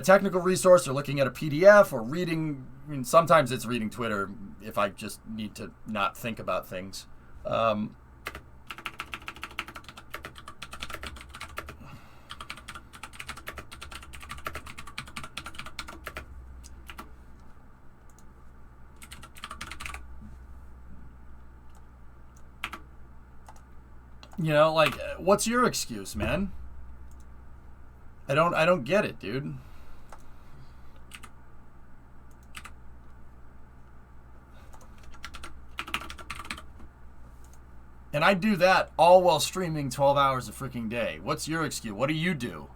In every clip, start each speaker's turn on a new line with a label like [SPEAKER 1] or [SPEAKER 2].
[SPEAKER 1] technical resource or looking at a PDF or reading. I mean, sometimes it's reading Twitter if I just need to not think about things. You know, like, what's your excuse, man? I don't get it, dude. And I do that all while streaming 12 hours a freaking day. What's your excuse? What do you do?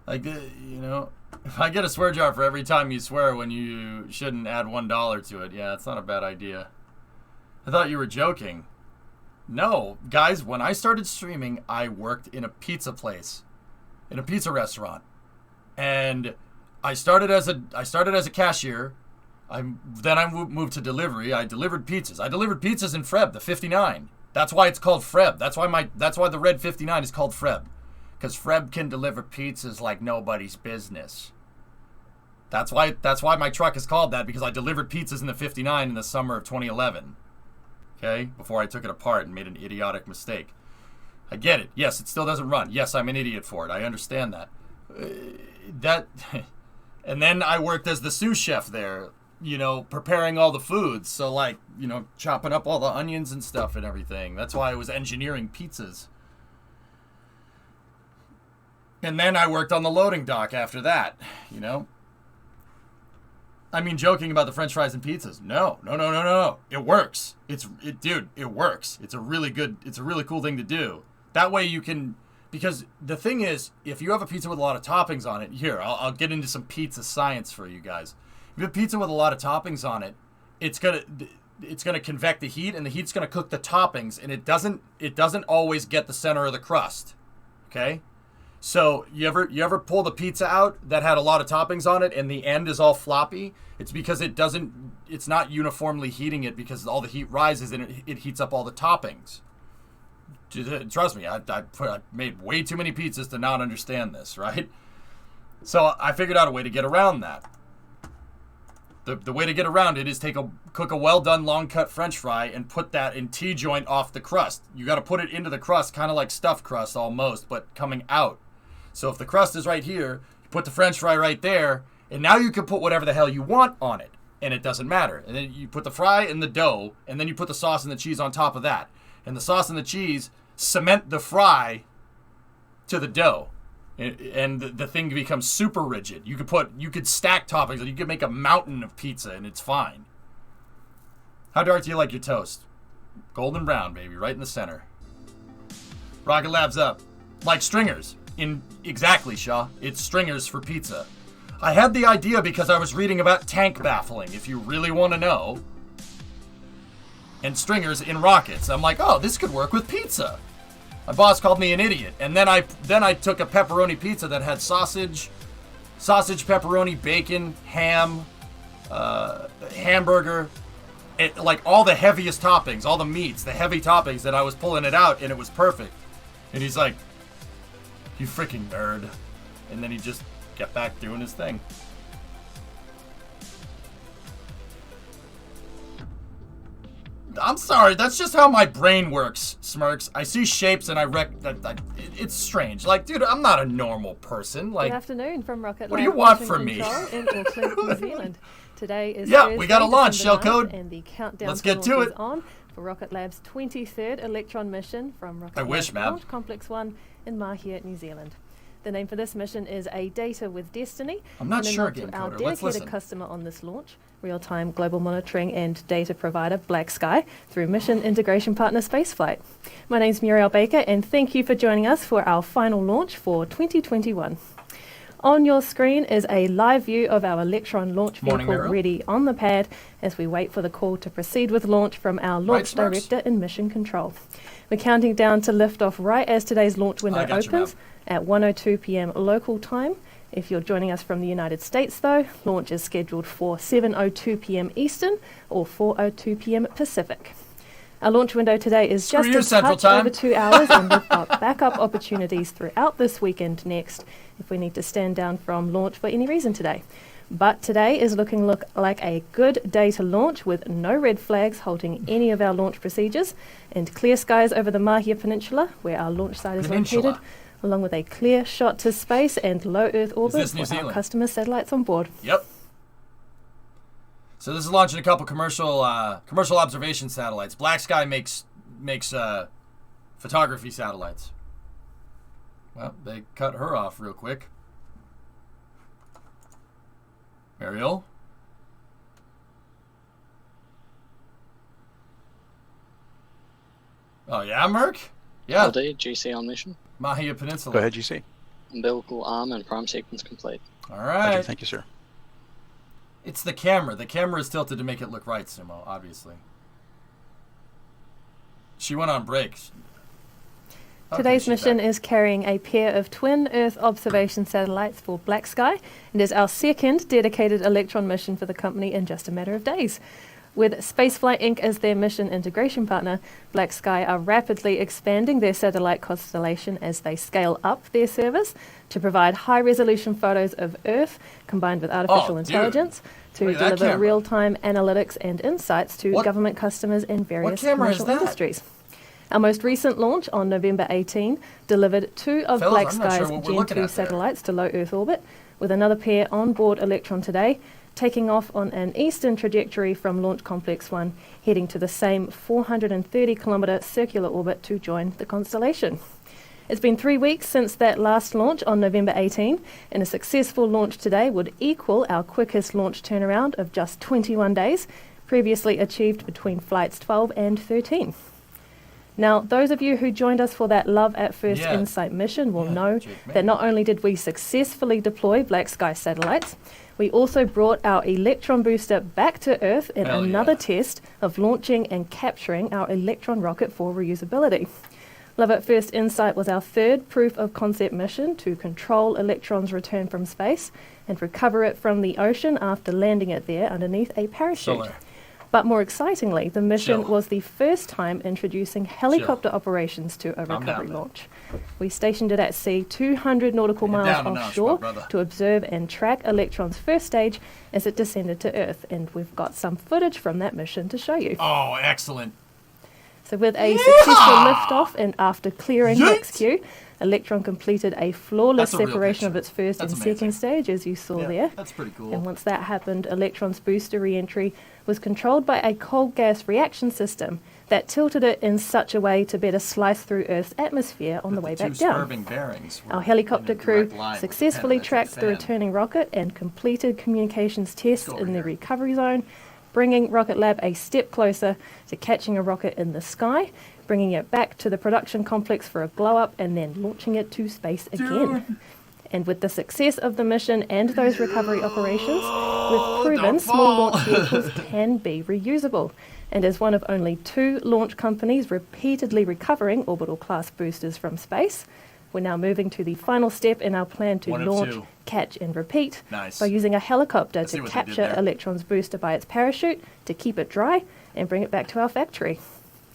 [SPEAKER 1] Like, you know, if I get a swear jar for every time you swear when you shouldn't add $1 to it, yeah, it's not a bad idea. I thought you were joking. No, guys, when I started streaming, I worked in a pizza place, in a pizza restaurant. And I started as a cashier. Then I moved to delivery. I delivered pizzas. I delivered pizzas in Freb, the 59. That's why it's called Freb. That's why the red 59 is called Freb. Because Freb can deliver pizzas like nobody's business. That's why my truck is called that, because I delivered pizzas in the 59 in the summer of 2011. Okay? Before I took it apart and made an idiotic mistake. I get it. Yes, it still doesn't run. Yes, I'm an idiot for it. I understand that. And then I worked as the sous chef there, you know, preparing all the foods. So, like, you know, chopping up all the onions and stuff and everything. That's why I was engineering pizzas. And then I worked on the loading dock after that, you know. I mean, joking about the French fries and pizzas. No. It works. Dude, it works. It's a really cool thing to do. That way you can, because the thing is, if you have a pizza with a lot of toppings on it, here, I'll get into some pizza science for you guys. If you have pizza with a lot of toppings on it, it's gonna convect the heat, and the heat's gonna cook the toppings, and it doesn't always get the center of the crust. Okay? So you ever pull the pizza out that had a lot of toppings on it and the end is all floppy? It's because it's not uniformly heating it, because all the heat rises and it heats up all the toppings. Trust me, I made way too many pizzas to not understand this, right? So I figured out a way to get around that. The way to get around it is cook a well-done long-cut French fry and put that in T-joint off the crust. You got to put it into the crust, kind of like stuffed crust almost, but coming out. So if the crust is right here, you put the French fry right there, and now you can put whatever the hell you want on it, and it doesn't matter. And then you put the fry in the dough, and then you put the sauce and the cheese on top of that. And the sauce and the cheese cement the fry to the dough. And the thing becomes super rigid. You could stack toppings. You could make a mountain of pizza, and it's fine. How dark do you like your toast? Golden brown, baby, right in the center. Rocket Lab's up. Like stringers. Exactly, Shaw. It's stringers for pizza. I had the idea because I was reading about tank baffling, if you really want to know. And stringers in rockets. I'm like, oh, this could work with pizza. My boss called me an idiot, and then I took a pepperoni pizza that had sausage, pepperoni, bacon, ham, hamburger, like all the heaviest toppings, all the meats, the heavy toppings, that I was pulling it out, and it was perfect. And he's like, "You freaking nerd," and then he just kept back doing his thing. I'm sorry, that's just how my brain works, Smirks. I see shapes and it's strange. Like, dude, I'm not a normal person. Like,
[SPEAKER 2] good afternoon from Rocket Lab.
[SPEAKER 1] What do you want from me?
[SPEAKER 2] In Auckland, New Zealand. Today is
[SPEAKER 1] yeah,
[SPEAKER 2] Thursday,
[SPEAKER 1] we got a launch,
[SPEAKER 2] December
[SPEAKER 1] shellcode.
[SPEAKER 2] 9th, and the countdown
[SPEAKER 1] Let's get to it.
[SPEAKER 2] on for Rocket Lab's 23rd Electron mission from Rocket Lab's
[SPEAKER 1] Mab.
[SPEAKER 2] Launch Complex 1 in Mahia, New Zealand. The name for this mission is A Data with Destiny.
[SPEAKER 1] I'm not sure,
[SPEAKER 2] and
[SPEAKER 1] Game
[SPEAKER 2] to our
[SPEAKER 1] Coder. Let's
[SPEAKER 2] dedicated
[SPEAKER 1] listen.
[SPEAKER 2] customer on this launch, real-time global monitoring and data provider Black Sky, through mission integration partner Spaceflight. My name's Muriel Baker, and thank you for joining us for our final launch for 2021. On your screen is a live view of our Electron launch vehicle ready on the pad as we wait for the call to proceed with launch from our launch director in mission control. We're counting down to liftoff right as today's launch window opens at 1:02 p.m. local time. If you're joining us from the United States, though, launch is scheduled for 7:02 p.m. Eastern or 4:02 p.m. Pacific. Our launch window today is
[SPEAKER 1] Screw
[SPEAKER 2] just
[SPEAKER 1] you,
[SPEAKER 2] a
[SPEAKER 1] Central
[SPEAKER 2] touch
[SPEAKER 1] Time.
[SPEAKER 2] over 2 hours, and we've got backup opportunities throughout this weekend next if we need to stand down from launch for any reason today. But today is looking like a good day to launch with no red flags halting any of our launch procedures and clear skies over the Mahia Peninsula where our launch site is located, along with a clear shot to space and low Earth orbit for our customer satellites on board.
[SPEAKER 1] Yep. So this is launching a couple commercial observation satellites. Black Sky makes photography satellites. Well, they cut her off real quick. Ariel? Oh, yeah, Merc? Yeah.
[SPEAKER 3] LD, GC on mission.
[SPEAKER 1] Mahia Peninsula.
[SPEAKER 4] Go ahead, GC.
[SPEAKER 3] Umbilical arm and prime sequence complete.
[SPEAKER 1] All right.
[SPEAKER 4] Roger, thank you, sir.
[SPEAKER 1] It's the camera. The camera is tilted to make it look right, Sumo, obviously. She went on break.
[SPEAKER 2] Today's mission is carrying a pair of twin Earth observation satellites for Black Sky and is our second dedicated Electron mission for the company in just a matter of days. With Spaceflight Inc. as their mission integration partner, Black Sky are rapidly expanding their satellite constellation as they scale up their service to provide high-resolution photos of Earth combined with artificial intelligence to deliver real-time analytics and insights to government customers in various commercial industries. Our most recent launch on November 18 delivered 2 of Black Sky's Gen 2 satellites to low Earth orbit, with another pair on board Electron today, taking off on an eastern trajectory from Launch Complex 1, heading to the same 430-kilometre circular orbit to join the constellation. It's been 3 weeks since that last launch on November 18, and a successful launch today would equal our quickest launch turnaround of just 21 days, previously achieved between flights 12 and 13. Now, those of you who joined us for that Love at First Insight mission will know that not only did we successfully deploy Black Sky satellites, we also brought our Electron booster back to Earth in another test of launching and capturing our Electron rocket for reusability. Love at First Insight was our third proof of concept mission to control Electron's return from space and recover it from the ocean after landing it there underneath a parachute. But more excitingly, the mission was the first time introducing helicopter operations to a recovery launch. We stationed it at sea 200 nautical miles offshore to observe and track Electron's first stage as it descended to Earth, and we've got some footage from that mission to show you.
[SPEAKER 1] Oh, excellent.
[SPEAKER 2] So with a successful liftoff and after clearing XQ, Electron completed a flawless separation of its first and second stage, as you saw there.
[SPEAKER 1] That's pretty cool.
[SPEAKER 2] And once that happened, Electron's booster re-entry was controlled by a cold gas reaction system that tilted it in such a way to better slice through Earth's atmosphere on the way back down. Our helicopter crew successfully tracked the returning rocket and completed communications tests in the recovery zone, bringing Rocket Lab a step closer to catching a rocket in the sky, bringing it back to the production complex for a blow-up, and then launching it to space again. And with the success of the mission and those recovery operations, we've proven small launch vehicles can be reusable. And as one of only 2 launch companies repeatedly recovering orbital class boosters from space, we're now moving to the final step in our plan to launch, catch and repeat by using a helicopter to capture Electron's booster by its parachute, to keep it dry and bring it back to our factory.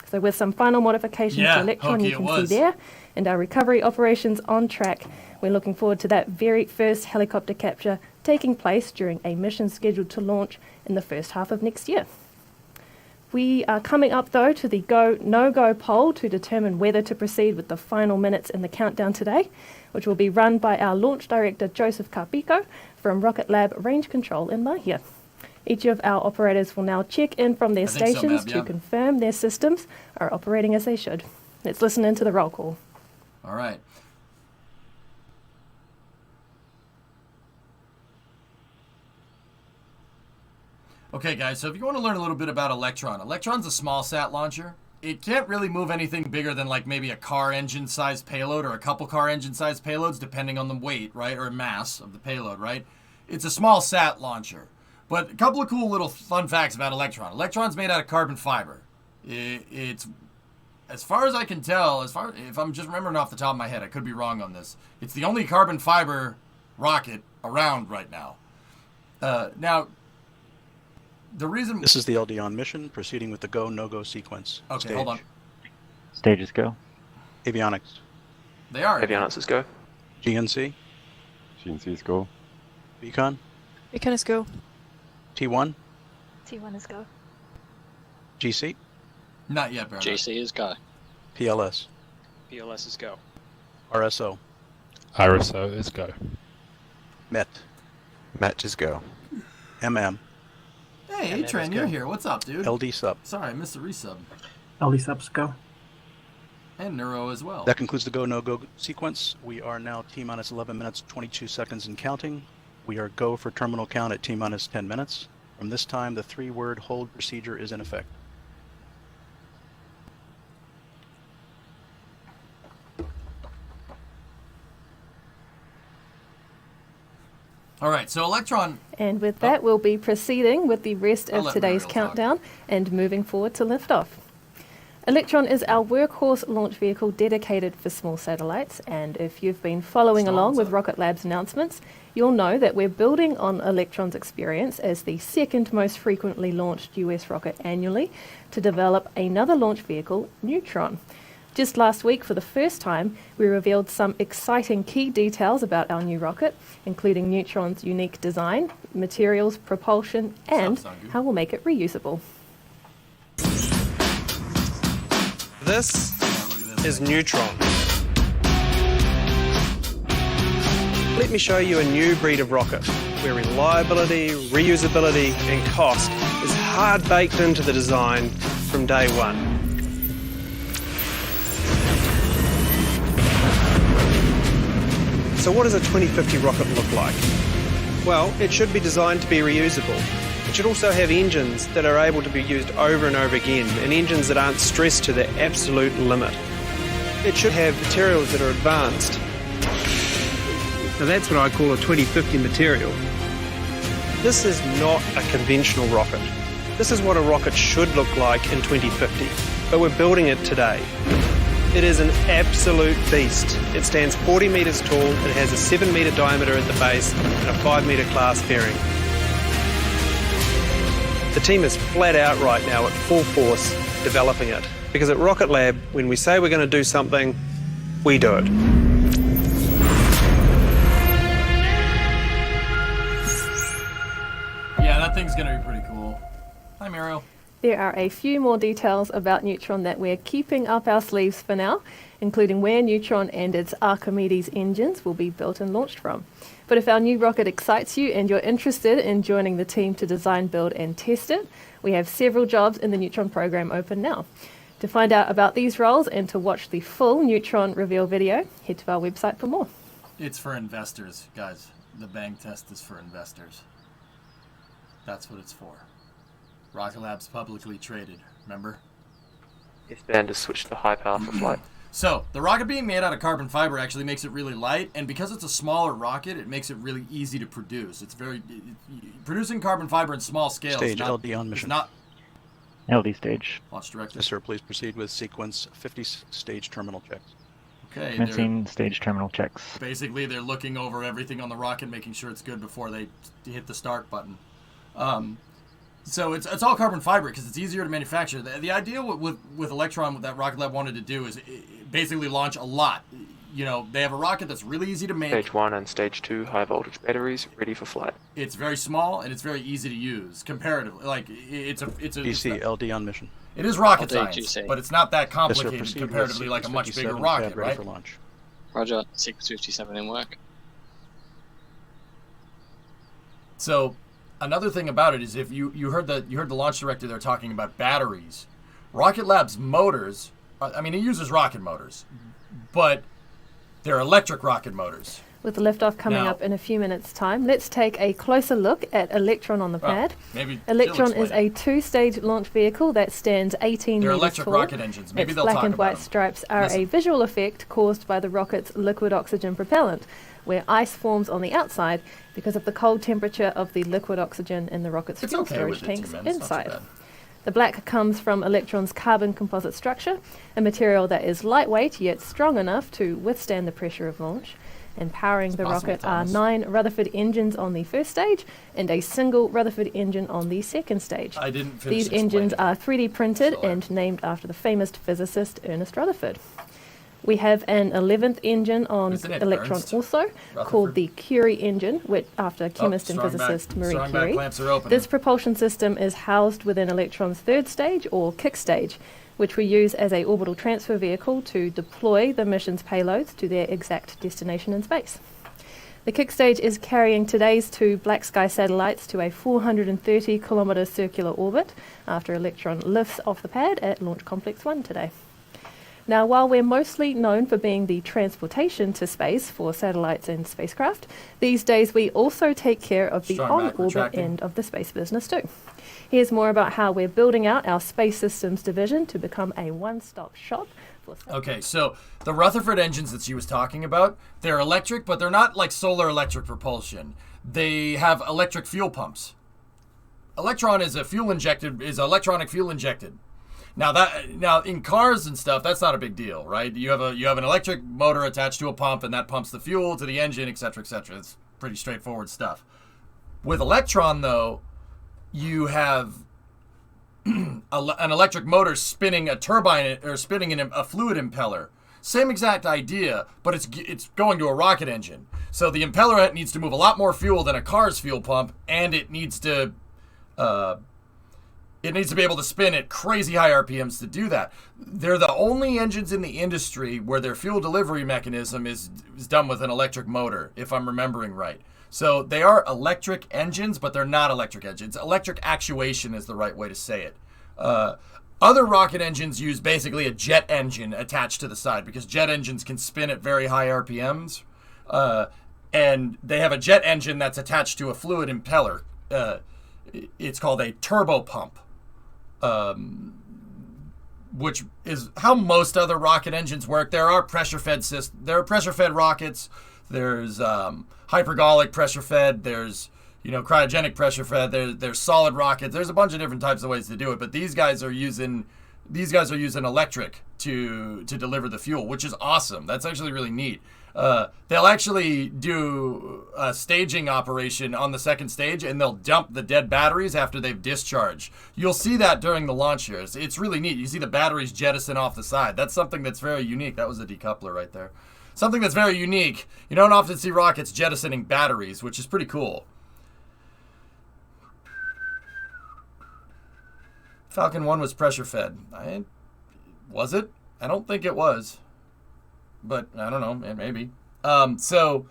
[SPEAKER 2] So with some final modifications to Electron you can see there, and our recovery operations on track, we're looking forward to that very first helicopter capture taking place during a mission scheduled to launch in the first half of next year. We are coming up, though, to the go, no-go poll to determine whether to proceed with the final minutes in the countdown today, which will be run by our launch director, Joseph Carpico, from Rocket Lab Range Control in Mahia. Each of our operators will now check in from their stations to confirm their systems are operating as they should. Let's listen into the roll call.
[SPEAKER 1] All right. Okay, guys, so if you want to learn a little bit about Electron, Electron's a small sat launcher. It can't really move anything bigger than like maybe a car engine sized payload or a couple car engine sized payloads, depending on the weight, right, or mass of the payload, right? It's a small sat launcher. But a couple of cool little fun facts about Electron. Electron's made out of carbon fiber. It's, as far as I can tell, if I'm just remembering off the top of my head, I could be wrong on this, it's the only carbon fiber rocket around right now. Now, The reason...
[SPEAKER 4] This is the LD on mission, proceeding with the go, no-go sequence.
[SPEAKER 1] Okay,
[SPEAKER 4] Stage.
[SPEAKER 1] hold on.
[SPEAKER 5] Stages go.
[SPEAKER 4] Avionics.
[SPEAKER 1] They are.
[SPEAKER 6] Avionics is go.
[SPEAKER 4] GNC.
[SPEAKER 7] GNC's go.
[SPEAKER 4] Beacon.
[SPEAKER 8] Beacon is go.
[SPEAKER 4] T1.
[SPEAKER 9] T1 is go.
[SPEAKER 4] GC.
[SPEAKER 1] Not yet, Bernard.
[SPEAKER 3] GC is go.
[SPEAKER 4] PLS.
[SPEAKER 6] PLS is go.
[SPEAKER 4] RSO.
[SPEAKER 7] RSO is go.
[SPEAKER 4] MET.
[SPEAKER 10] Match is go.
[SPEAKER 4] MM.
[SPEAKER 1] Hey, A-Train, you're here. What's up, dude?
[SPEAKER 4] LD sub.
[SPEAKER 1] Sorry, I missed the resub.
[SPEAKER 11] LD subs go.
[SPEAKER 1] And Neuro as well.
[SPEAKER 4] That concludes the go, no-go sequence. We are now T-minus 11 minutes, 22 seconds and counting. We are go for terminal count at T-minus 10 minutes. From this time, the 3-word hold procedure is in effect.
[SPEAKER 1] All right, so Electron...
[SPEAKER 2] And with that, we'll be proceeding with the rest
[SPEAKER 1] I'll
[SPEAKER 2] of
[SPEAKER 1] let
[SPEAKER 2] today's
[SPEAKER 1] Muriel talk.
[SPEAKER 2] countdown and moving forward to liftoff. Electron is our workhorse launch vehicle dedicated for small satellites, and if you've been following along with Rocket Lab's announcements, you'll know that we're building on Electron's experience as the second most frequently launched US rocket annually to develop another launch vehicle, Neutron. Just last week, for the first time, we revealed some exciting key details about our new rocket, including Neutron's unique design, materials, propulsion, and how we'll make it reusable.
[SPEAKER 6] This is Neutron. Let me show you a new breed of rocket where reliability, reusability, and cost is hard baked into the design from day one. So what does a 2050 rocket look like? Well, it should be designed to be reusable. It should also have engines that are able to be used over and over again, and engines that aren't stressed to their absolute limit. It should have materials that are advanced. Now that's what I call a 2050 material. This is not a conventional rocket. This is what a rocket should look like in 2050, but we're building it today. It is an absolute beast. It stands 40 metres tall, it has a 7 metre diameter at the base and a 5 metre class fairing. The team is flat out right now at full force developing it, because at Rocket Lab, when we say we're going to do something, we do it.
[SPEAKER 1] Yeah, that thing's going to be pretty cool. Hi, Muriel.
[SPEAKER 2] There are a few more details about Neutron that we're keeping up our sleeves for now, including where Neutron and its Archimedes engines will be built and launched from. But if our new rocket excites you and you're interested in joining the team to design, build and test it, we have several jobs in the Neutron program open now. To find out about these roles and to watch the full Neutron reveal video, head to our website for more.
[SPEAKER 1] It's for investors, guys. The bang test is for investors. That's what it's for. Rocket Lab's publicly traded, remember?
[SPEAKER 6] S-band is switched to high power for flight.
[SPEAKER 1] So, the rocket being made out of carbon fiber actually makes it really light, and because it's a smaller rocket, it makes it really easy to produce. It's producing carbon fiber in small scale.
[SPEAKER 4] Stage LD on mission.
[SPEAKER 1] Not
[SPEAKER 5] LD stage.
[SPEAKER 1] launch director.
[SPEAKER 4] Yes, sir. Please proceed with sequence 50 stage terminal checks.
[SPEAKER 1] Okay,
[SPEAKER 5] Commencing stage terminal checks.
[SPEAKER 1] basically they're looking over everything on the rocket, making sure it's good before they hit the start button. So it's all carbon fiber because it's easier to manufacture. The idea with Electron, what that Rocket Lab wanted to do is basically launch a lot. You know, they have a rocket that's really easy to make.
[SPEAKER 6] Stage 1 and Stage 2 high voltage batteries ready for flight.
[SPEAKER 1] It's very small and it's very easy to use comparatively. Like it's a
[SPEAKER 4] DC LD on mission.
[SPEAKER 1] it is rocket
[SPEAKER 3] LD,
[SPEAKER 1] science,
[SPEAKER 3] GC.
[SPEAKER 1] but it's not that
[SPEAKER 4] Yes, sir.
[SPEAKER 1] complicated
[SPEAKER 4] Proceed
[SPEAKER 1] comparatively
[SPEAKER 4] with
[SPEAKER 1] like a much
[SPEAKER 4] sequence
[SPEAKER 1] bigger
[SPEAKER 4] 57,
[SPEAKER 1] rocket,
[SPEAKER 4] pad ready
[SPEAKER 1] right?
[SPEAKER 4] for launch.
[SPEAKER 3] Roger, sequence 57 in work.
[SPEAKER 1] So another thing about it is if you heard the launch director there talking about batteries. Rocket Lab's motors, I mean, it uses rocket motors, but they're electric rocket motors.
[SPEAKER 2] With the liftoff coming
[SPEAKER 1] Now-
[SPEAKER 2] up in a few minutes' time, let's take a closer look at Electron on the pad.
[SPEAKER 1] Maybe
[SPEAKER 2] Electron
[SPEAKER 1] she'll
[SPEAKER 2] is
[SPEAKER 1] explain
[SPEAKER 2] a two-stage launch vehicle that stands 18
[SPEAKER 1] They're
[SPEAKER 2] meters
[SPEAKER 1] electric
[SPEAKER 2] tall.
[SPEAKER 1] rocket engines. Maybe
[SPEAKER 2] Its
[SPEAKER 1] they'll
[SPEAKER 2] black
[SPEAKER 1] talk
[SPEAKER 2] and
[SPEAKER 1] about
[SPEAKER 2] white
[SPEAKER 1] them.
[SPEAKER 2] stripes are
[SPEAKER 1] Listen.
[SPEAKER 2] a visual effect caused by the rocket's liquid oxygen propellant, where ice forms on the outside because of the cold temperature of the liquid oxygen in the rocket's
[SPEAKER 1] It's
[SPEAKER 2] fuel
[SPEAKER 1] okay
[SPEAKER 2] storage
[SPEAKER 1] with it,
[SPEAKER 2] tanks
[SPEAKER 1] man. It's not too
[SPEAKER 2] inside.
[SPEAKER 1] bad.
[SPEAKER 2] The black comes from Electron's carbon composite structure, a material that is lightweight yet strong enough to withstand the pressure of launch. And powering the
[SPEAKER 1] possible,
[SPEAKER 2] rocket are
[SPEAKER 1] Thomas.
[SPEAKER 2] 9 Rutherford engines on the first stage and a single Rutherford engine on the second stage.
[SPEAKER 1] I didn't finish
[SPEAKER 2] These engines
[SPEAKER 1] explaining
[SPEAKER 2] are
[SPEAKER 1] it.
[SPEAKER 2] 3D printed
[SPEAKER 1] Sorry.
[SPEAKER 2] and named after the famous physicist Ernest Rutherford. We have an 11th engine on
[SPEAKER 1] Isn't it
[SPEAKER 2] Electron
[SPEAKER 1] Ernst
[SPEAKER 2] also,
[SPEAKER 1] Rutherford?
[SPEAKER 2] called the Curie Engine, which, after chemist and
[SPEAKER 1] strong back-
[SPEAKER 2] physicist Marie
[SPEAKER 1] strong back
[SPEAKER 2] Curie.
[SPEAKER 1] clamps are open.
[SPEAKER 2] This propulsion system is housed within Electron's third stage, or kick stage, which we use as a orbital transfer vehicle to deploy the mission's payloads to their exact destination in space. The kick stage is carrying today's 2 black sky satellites to a 430-kilometre circular orbit after Electron lifts off the pad at Launch Complex 1 today. Now, while we're mostly known for being the transportation to space for satellites and spacecraft, these days we also take care of the
[SPEAKER 1] Strong back
[SPEAKER 2] on-orbit
[SPEAKER 1] retracting.
[SPEAKER 2] end of the space business too. Here's more about how we're building out our space systems division to become a one-stop shop for
[SPEAKER 1] Okay, so the Rutherford engines that she was talking about, they're electric, but they're not like solar electric propulsion. They have electric fuel pumps. Electron is electronic fuel injected. Now in cars and stuff, that's not a big deal, right? You have an electric motor attached to a pump, and that pumps the fuel to the engine, etc., etc. It's pretty straightforward stuff. With Electron, though, you have an electric motor spinning a turbine or spinning a fluid impeller. Same exact idea, but it's going to a rocket engine. So the impeller needs to move a lot more fuel than a car's fuel pump, and it needs to be able to spin at crazy high RPMs to do that. They're the only engines in the industry where their fuel delivery mechanism is done with an electric motor, if I'm remembering right. So they are electric engines, but they're not electric engines. Electric actuation is the right way to say it. Other rocket engines use basically a jet engine attached to the side because jet engines can spin at very high RPMs. And they have a jet engine that's attached to a fluid impeller. It's called a turbo pump. Which is how most other rocket engines work. There are pressure-fed rockets. There's hypergolic pressure-fed. There's cryogenic pressure-fed. There's solid rockets. There's a bunch of different types of ways to do it. But these guys are using electric to deliver the fuel, which is awesome. That's actually really neat. They'll actually do a staging operation on the second stage, and they'll dump the dead batteries after they've discharged. You'll see that during the launch here. It's really neat. You see the batteries jettison off the side. That's something that's very unique. That was a decoupler right there. Something that's very unique. You don't often see rockets jettisoning batteries, which is pretty cool. Falcon 1 was pressure-fed. Was it? I don't think it was. But I don't know, maybe. So,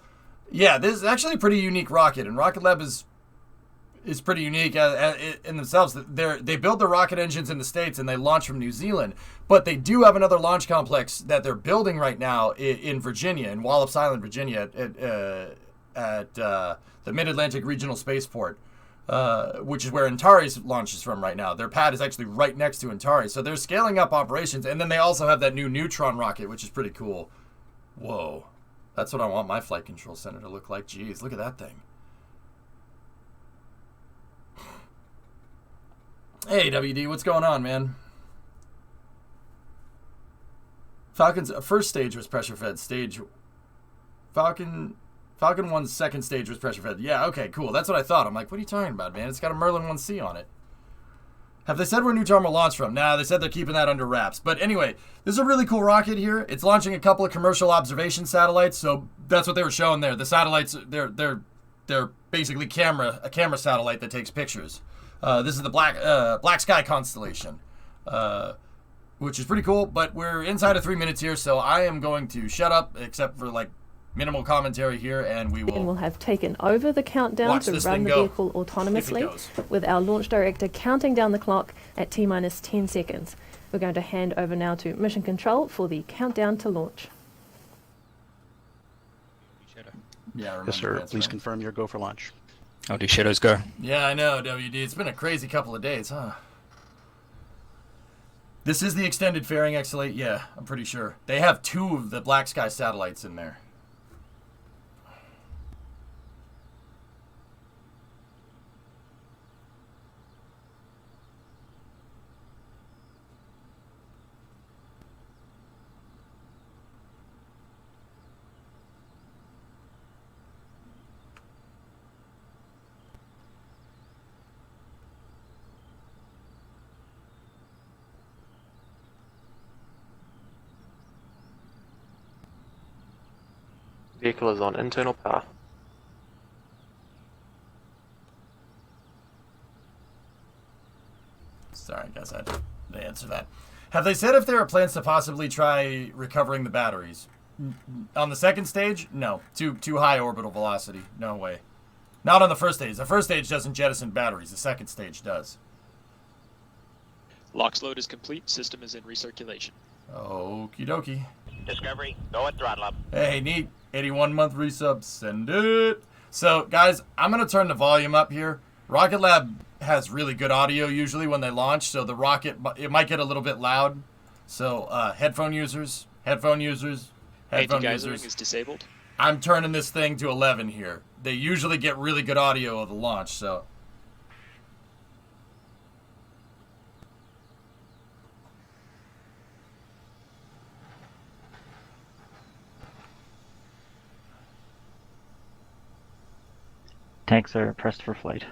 [SPEAKER 1] yeah, this is actually a pretty unique rocket, and Rocket Lab is pretty unique in themselves. They build their rocket engines in the States, and they launch from New Zealand. But they do have another launch complex that they're building right now in Virginia, in Wallops Island, Virginia, at the Mid-Atlantic Regional Spaceport, which is where Antares launches from right now. Their pad is actually right next to Antares, so they're scaling up operations. And then they also have that new Neutron rocket, which is pretty cool. Whoa. That's what I want my flight control center to look like. Jeez, look at that thing. Hey, WD, what's going on, man? Falcon's first stage was pressure-fed. Falcon 1's second stage was pressure-fed. Yeah, okay, cool. That's what I thought. I'm like, what are you talking about, man? It's got a Merlin 1C on it. Have they said where Neutron will launch from? Nah, they said they're keeping that under wraps. But anyway, this is a really cool rocket here. It's launching a couple of commercial observation satellites, so that's what they were showing there. The satellites, they're basically a camera satellite that takes pictures. This is the Black Sky constellation, which is pretty cool. But we're inside of 3 minutes here, so I am going to shut up, except for minimal commentary here, and
[SPEAKER 2] we'll have taken over the countdown to run the vehicle autonomously, with our launch director counting down the clock at T-minus 10 seconds. We're going to hand over now to Mission Control for the countdown to launch.
[SPEAKER 1] Yeah,
[SPEAKER 4] yes, sir. Please confirm your go for launch.
[SPEAKER 3] How do shadows go?
[SPEAKER 1] Yeah, I know, WD. It's been a crazy couple of days, huh? This is the extended fairing XL8? Yeah, I'm pretty sure. They have 2 of the Black Sky satellites in there.
[SPEAKER 10] Vehicle is on internal power.
[SPEAKER 1] Sorry, I guess I had to answer that. Have they said if there are plans to possibly try recovering the batteries? On the second stage? No. Too high orbital velocity. No way. Not on the first stage. The first stage doesn't jettison batteries. The second stage does.
[SPEAKER 3] LOX load is complete. System is in recirculation.
[SPEAKER 1] Okie dokie.
[SPEAKER 8] Discovery, go at throttle up.
[SPEAKER 1] Hey, neat. 81-month resub. Send it. So, guys, I'm going to turn the volume up here. Rocket Lab has really good audio usually when they launch, so the rocket, it might get a little bit loud. So, headphone users.
[SPEAKER 3] Anti-geysering is disabled.
[SPEAKER 1] I'm turning this thing to 11 here. They usually get really good audio of the launch, so.
[SPEAKER 5] Tanks are pressed for flight.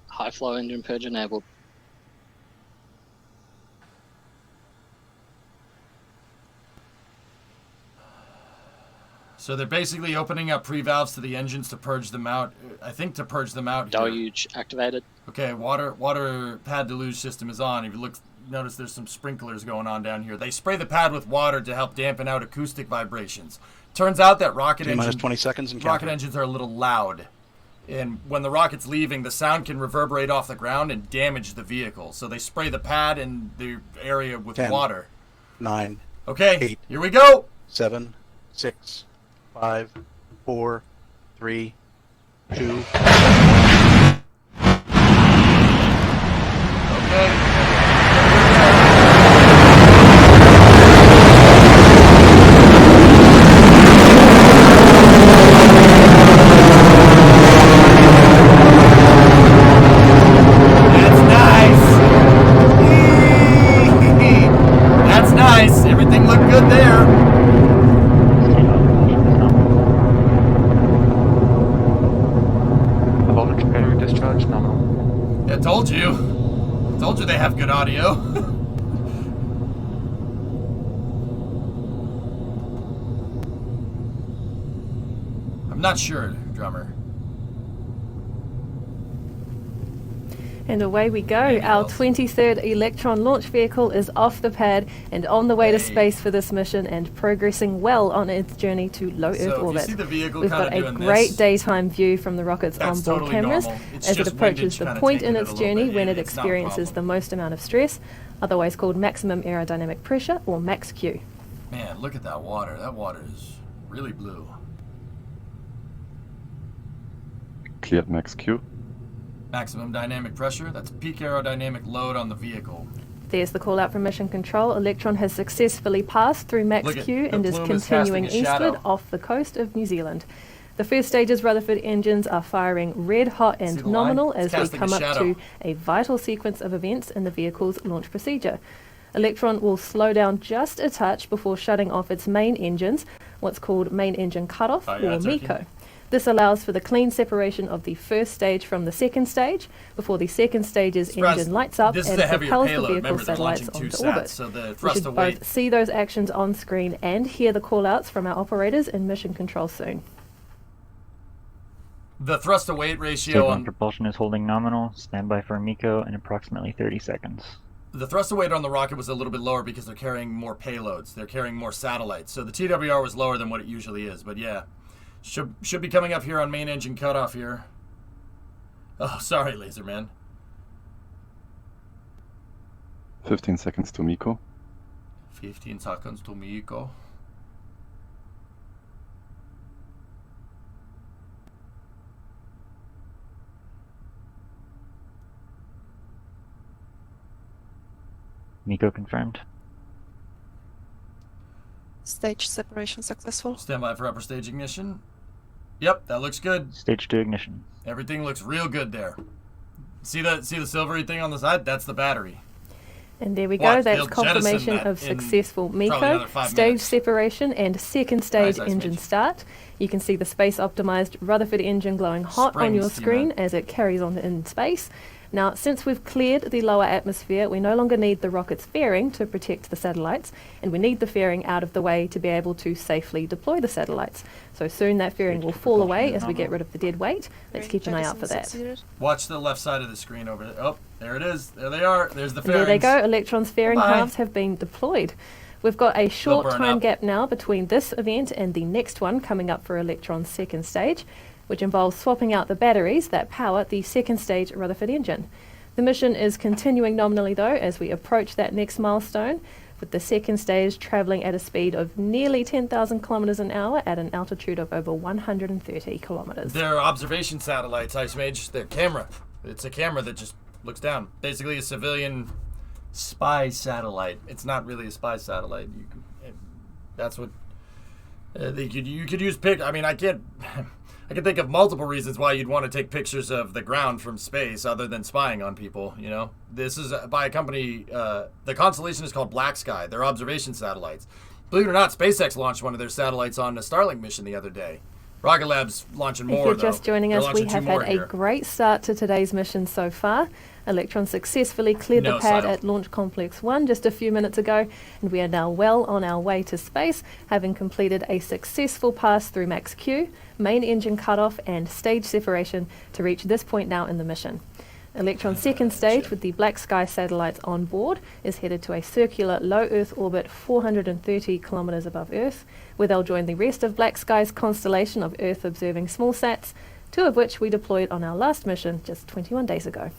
[SPEAKER 3] High flow engine purge enabled.
[SPEAKER 1] So they're basically opening up pre-valves to the engines to purge them out. I think to purge them out here.
[SPEAKER 3] Deluge activated.
[SPEAKER 1] Okay, water pad deluge system is on. If you look, notice there's some sprinklers going on down here. They spray the pad with water to help dampen out acoustic vibrations. Turns out that rocket
[SPEAKER 4] T-minus 20 seconds and
[SPEAKER 1] rocket
[SPEAKER 4] counting.
[SPEAKER 1] engines are a little loud. And when the rocket's leaving, the sound can reverberate off the ground and damage the vehicle. So they spray the pad and the area with
[SPEAKER 4] 10,
[SPEAKER 1] water.
[SPEAKER 4] 9,
[SPEAKER 1] Okay,
[SPEAKER 4] 8,
[SPEAKER 1] here we go.
[SPEAKER 4] 7, 6, 5, 4, 3, 2.
[SPEAKER 1] Okay. That's nice. That's nice. Everything looked good there.
[SPEAKER 10] Voltage battery discharge nominal.
[SPEAKER 1] I told you. Told you they have good audio. I'm not sure, drummer.
[SPEAKER 2] And away we go. Our 23rd Electron launch vehicle is off the pad and on the way to space for this mission and progressing well on its journey to low Earth
[SPEAKER 1] So if you
[SPEAKER 2] orbit.
[SPEAKER 1] see the vehicle
[SPEAKER 2] We've
[SPEAKER 1] kind
[SPEAKER 2] got
[SPEAKER 1] of
[SPEAKER 2] a
[SPEAKER 1] doing
[SPEAKER 2] great
[SPEAKER 1] this,
[SPEAKER 2] daytime view from the rocket's
[SPEAKER 1] that's
[SPEAKER 2] onboard
[SPEAKER 1] totally
[SPEAKER 2] cameras
[SPEAKER 1] normal. It's
[SPEAKER 2] as it
[SPEAKER 1] just
[SPEAKER 2] approaches
[SPEAKER 1] windage
[SPEAKER 2] the
[SPEAKER 1] kinda
[SPEAKER 2] point
[SPEAKER 1] taking
[SPEAKER 2] in
[SPEAKER 1] it
[SPEAKER 2] its
[SPEAKER 1] a little
[SPEAKER 2] journey
[SPEAKER 1] bit.
[SPEAKER 2] when it
[SPEAKER 1] It's not a
[SPEAKER 2] experiences the
[SPEAKER 1] problem.
[SPEAKER 2] most amount of stress, otherwise called maximum aerodynamic pressure or max Q.
[SPEAKER 1] Man, look at that water. That water is really blue.
[SPEAKER 7] Cleared max Q.
[SPEAKER 1] Maximum dynamic pressure. That's peak aerodynamic load on the vehicle.
[SPEAKER 2] There's the call out from Mission Control. Electron has successfully passed through max
[SPEAKER 1] Look at
[SPEAKER 2] Q
[SPEAKER 1] the
[SPEAKER 2] and is
[SPEAKER 1] plume is
[SPEAKER 2] continuing
[SPEAKER 1] casting a shadow.
[SPEAKER 2] eastward off the coast of New Zealand. The first stage's Rutherford engines are firing red hot
[SPEAKER 1] See
[SPEAKER 2] and
[SPEAKER 1] the line?
[SPEAKER 2] nominal
[SPEAKER 1] It's
[SPEAKER 2] as we
[SPEAKER 1] casting a
[SPEAKER 2] come up
[SPEAKER 1] shadow.
[SPEAKER 2] to a vital sequence of events in the vehicle's launch procedure. Electron will slow down just a touch before shutting off its main engines, what's called main engine cutoff,
[SPEAKER 1] Oh, yeah,
[SPEAKER 2] or
[SPEAKER 1] it's
[SPEAKER 2] MECO.
[SPEAKER 1] okay.
[SPEAKER 2] This allows for the clean separation of the first stage from the second stage before the second stage's
[SPEAKER 1] Surprise,
[SPEAKER 2] engine lights up
[SPEAKER 1] this is
[SPEAKER 2] and
[SPEAKER 1] a heavier
[SPEAKER 2] propels
[SPEAKER 1] payload.
[SPEAKER 2] the vehicle
[SPEAKER 1] Remember, they're
[SPEAKER 2] satellites
[SPEAKER 1] launching two
[SPEAKER 2] onto
[SPEAKER 1] sats,
[SPEAKER 2] orbit.
[SPEAKER 1] so the
[SPEAKER 2] We
[SPEAKER 1] thrust
[SPEAKER 2] should
[SPEAKER 1] away.
[SPEAKER 2] both see those actions on screen and hear the call-outs from our operators in Mission Control soon.
[SPEAKER 1] The thrust to weight
[SPEAKER 5] Stage
[SPEAKER 1] ratio
[SPEAKER 5] 1
[SPEAKER 1] on
[SPEAKER 5] propulsion is holding nominal. Stand by for MECO in approximately 30 seconds.
[SPEAKER 1] the thrust to weight on the rocket was a little bit lower because they're carrying more payloads. They're carrying more satellites. So the TWR was lower than what it usually is. But yeah, should be coming up here on main engine cutoff here. Oh, sorry, Laserman.
[SPEAKER 7] 15 seconds to MECO.
[SPEAKER 1] 15 seconds to MECO.
[SPEAKER 5] MECO confirmed.
[SPEAKER 9] Stage separation successful.
[SPEAKER 1] Stand by for upper stage ignition. Yep, that looks good.
[SPEAKER 5] Stage 2 ignition.
[SPEAKER 1] Everything looks real good there. See the silvery thing on the side? That's the battery.
[SPEAKER 2] And there we
[SPEAKER 1] Watch,
[SPEAKER 2] go. That's
[SPEAKER 1] they'll
[SPEAKER 2] confirmation
[SPEAKER 1] jettison
[SPEAKER 2] of
[SPEAKER 1] that in
[SPEAKER 2] successful
[SPEAKER 1] probably
[SPEAKER 2] MECO,
[SPEAKER 1] another 5
[SPEAKER 2] stage
[SPEAKER 1] minutes.
[SPEAKER 2] separation, and second stage
[SPEAKER 1] Nice,
[SPEAKER 2] engine
[SPEAKER 1] Mitch.
[SPEAKER 2] start. You can see the space-optimized Rutherford engine glowing hot on
[SPEAKER 1] Springs,
[SPEAKER 2] your
[SPEAKER 1] you
[SPEAKER 2] screen
[SPEAKER 1] know.
[SPEAKER 2] as it carries on in space. Now, since we've cleared the lower atmosphere, we no longer need the rocket's fairing to protect the satellites, and we need the fairing out of the way to be able to safely deploy the satellites. So soon that fairing will fall away as we get rid of the dead weight. Let's keep an eye out for that.
[SPEAKER 1] Watch the left side of the screen over there. Oh, there it is. There they are. There's the
[SPEAKER 2] And there
[SPEAKER 1] fairings.
[SPEAKER 2] they go. Electron's fairing
[SPEAKER 1] Bye-bye.
[SPEAKER 2] halves have been deployed. We've got a short
[SPEAKER 1] burn
[SPEAKER 2] time
[SPEAKER 1] up.
[SPEAKER 2] gap now between this event and the next one coming up for Electron's second stage, which involves swapping out the batteries that power the second stage Rutherford engine. The mission is continuing nominally though as we approach that next milestone, with the second stage travelling at a speed of nearly 10,000 kilometres an hour at an altitude of over 130 kilometres.
[SPEAKER 1] They're observation satellites, Ice Mage. They're camera. It's a camera that just looks down. Basically a civilian spy satellite. It's not really a spy satellite. That's what you could use I mean, I can think of multiple reasons why you'd want to take pictures of the ground from space other than spying on people, you know. This is by a company, the constellation is called Black Sky. They're observation satellites. Believe it or not, SpaceX launched one of their satellites on a Starlink mission the other day. Rocket Lab's launching more,
[SPEAKER 2] If you're
[SPEAKER 1] though.
[SPEAKER 2] just joining
[SPEAKER 1] They're
[SPEAKER 2] us, we
[SPEAKER 1] launching
[SPEAKER 2] have
[SPEAKER 1] 2 more
[SPEAKER 2] had a
[SPEAKER 1] here.
[SPEAKER 2] great start to today's mission so far. Electron successfully cleared
[SPEAKER 1] No,
[SPEAKER 2] the pad
[SPEAKER 1] Sidle.
[SPEAKER 2] at Launch Complex 1 just a few minutes ago, and we are now well on our way to space, having completed a successful pass through Max Q, main engine cutoff, and stage separation to reach this point now in the mission. Electron's second stage, with the Black Sky satellites on board, is headed to a circular low Earth orbit 430 kilometres above Earth, where they'll join the rest of Black Sky's constellation of Earth-observing small sats, 2 of which we deployed on our last mission just 21 days ago.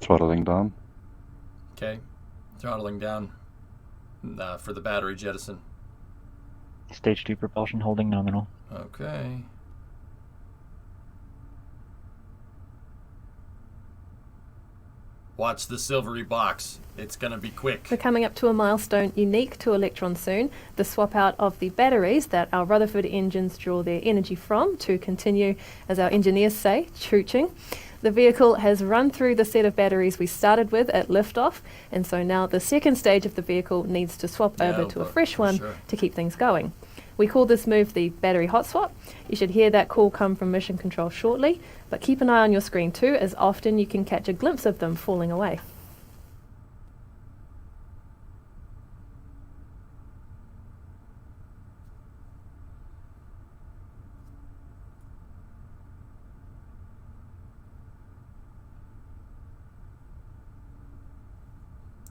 [SPEAKER 7] Throttling down.
[SPEAKER 1] Okay. Throttling down for the battery jettison.
[SPEAKER 5] Stage 2 propulsion holding nominal.
[SPEAKER 1] Okay. Watch the silvery box. It's going to be quick.
[SPEAKER 2] We're coming up to a milestone unique to Electron soon, the swap out of the batteries that our Rutherford engines draw their energy from to continue, as our engineers say, chooching. The vehicle has run through the set of batteries we started with at liftoff, and so now the second stage of the vehicle needs to swap over to a fresh one to keep things going. We call this move the battery hot swap. You should hear that call come from Mission Control shortly, but keep an eye on your screen too, as often you can catch a glimpse of them falling away.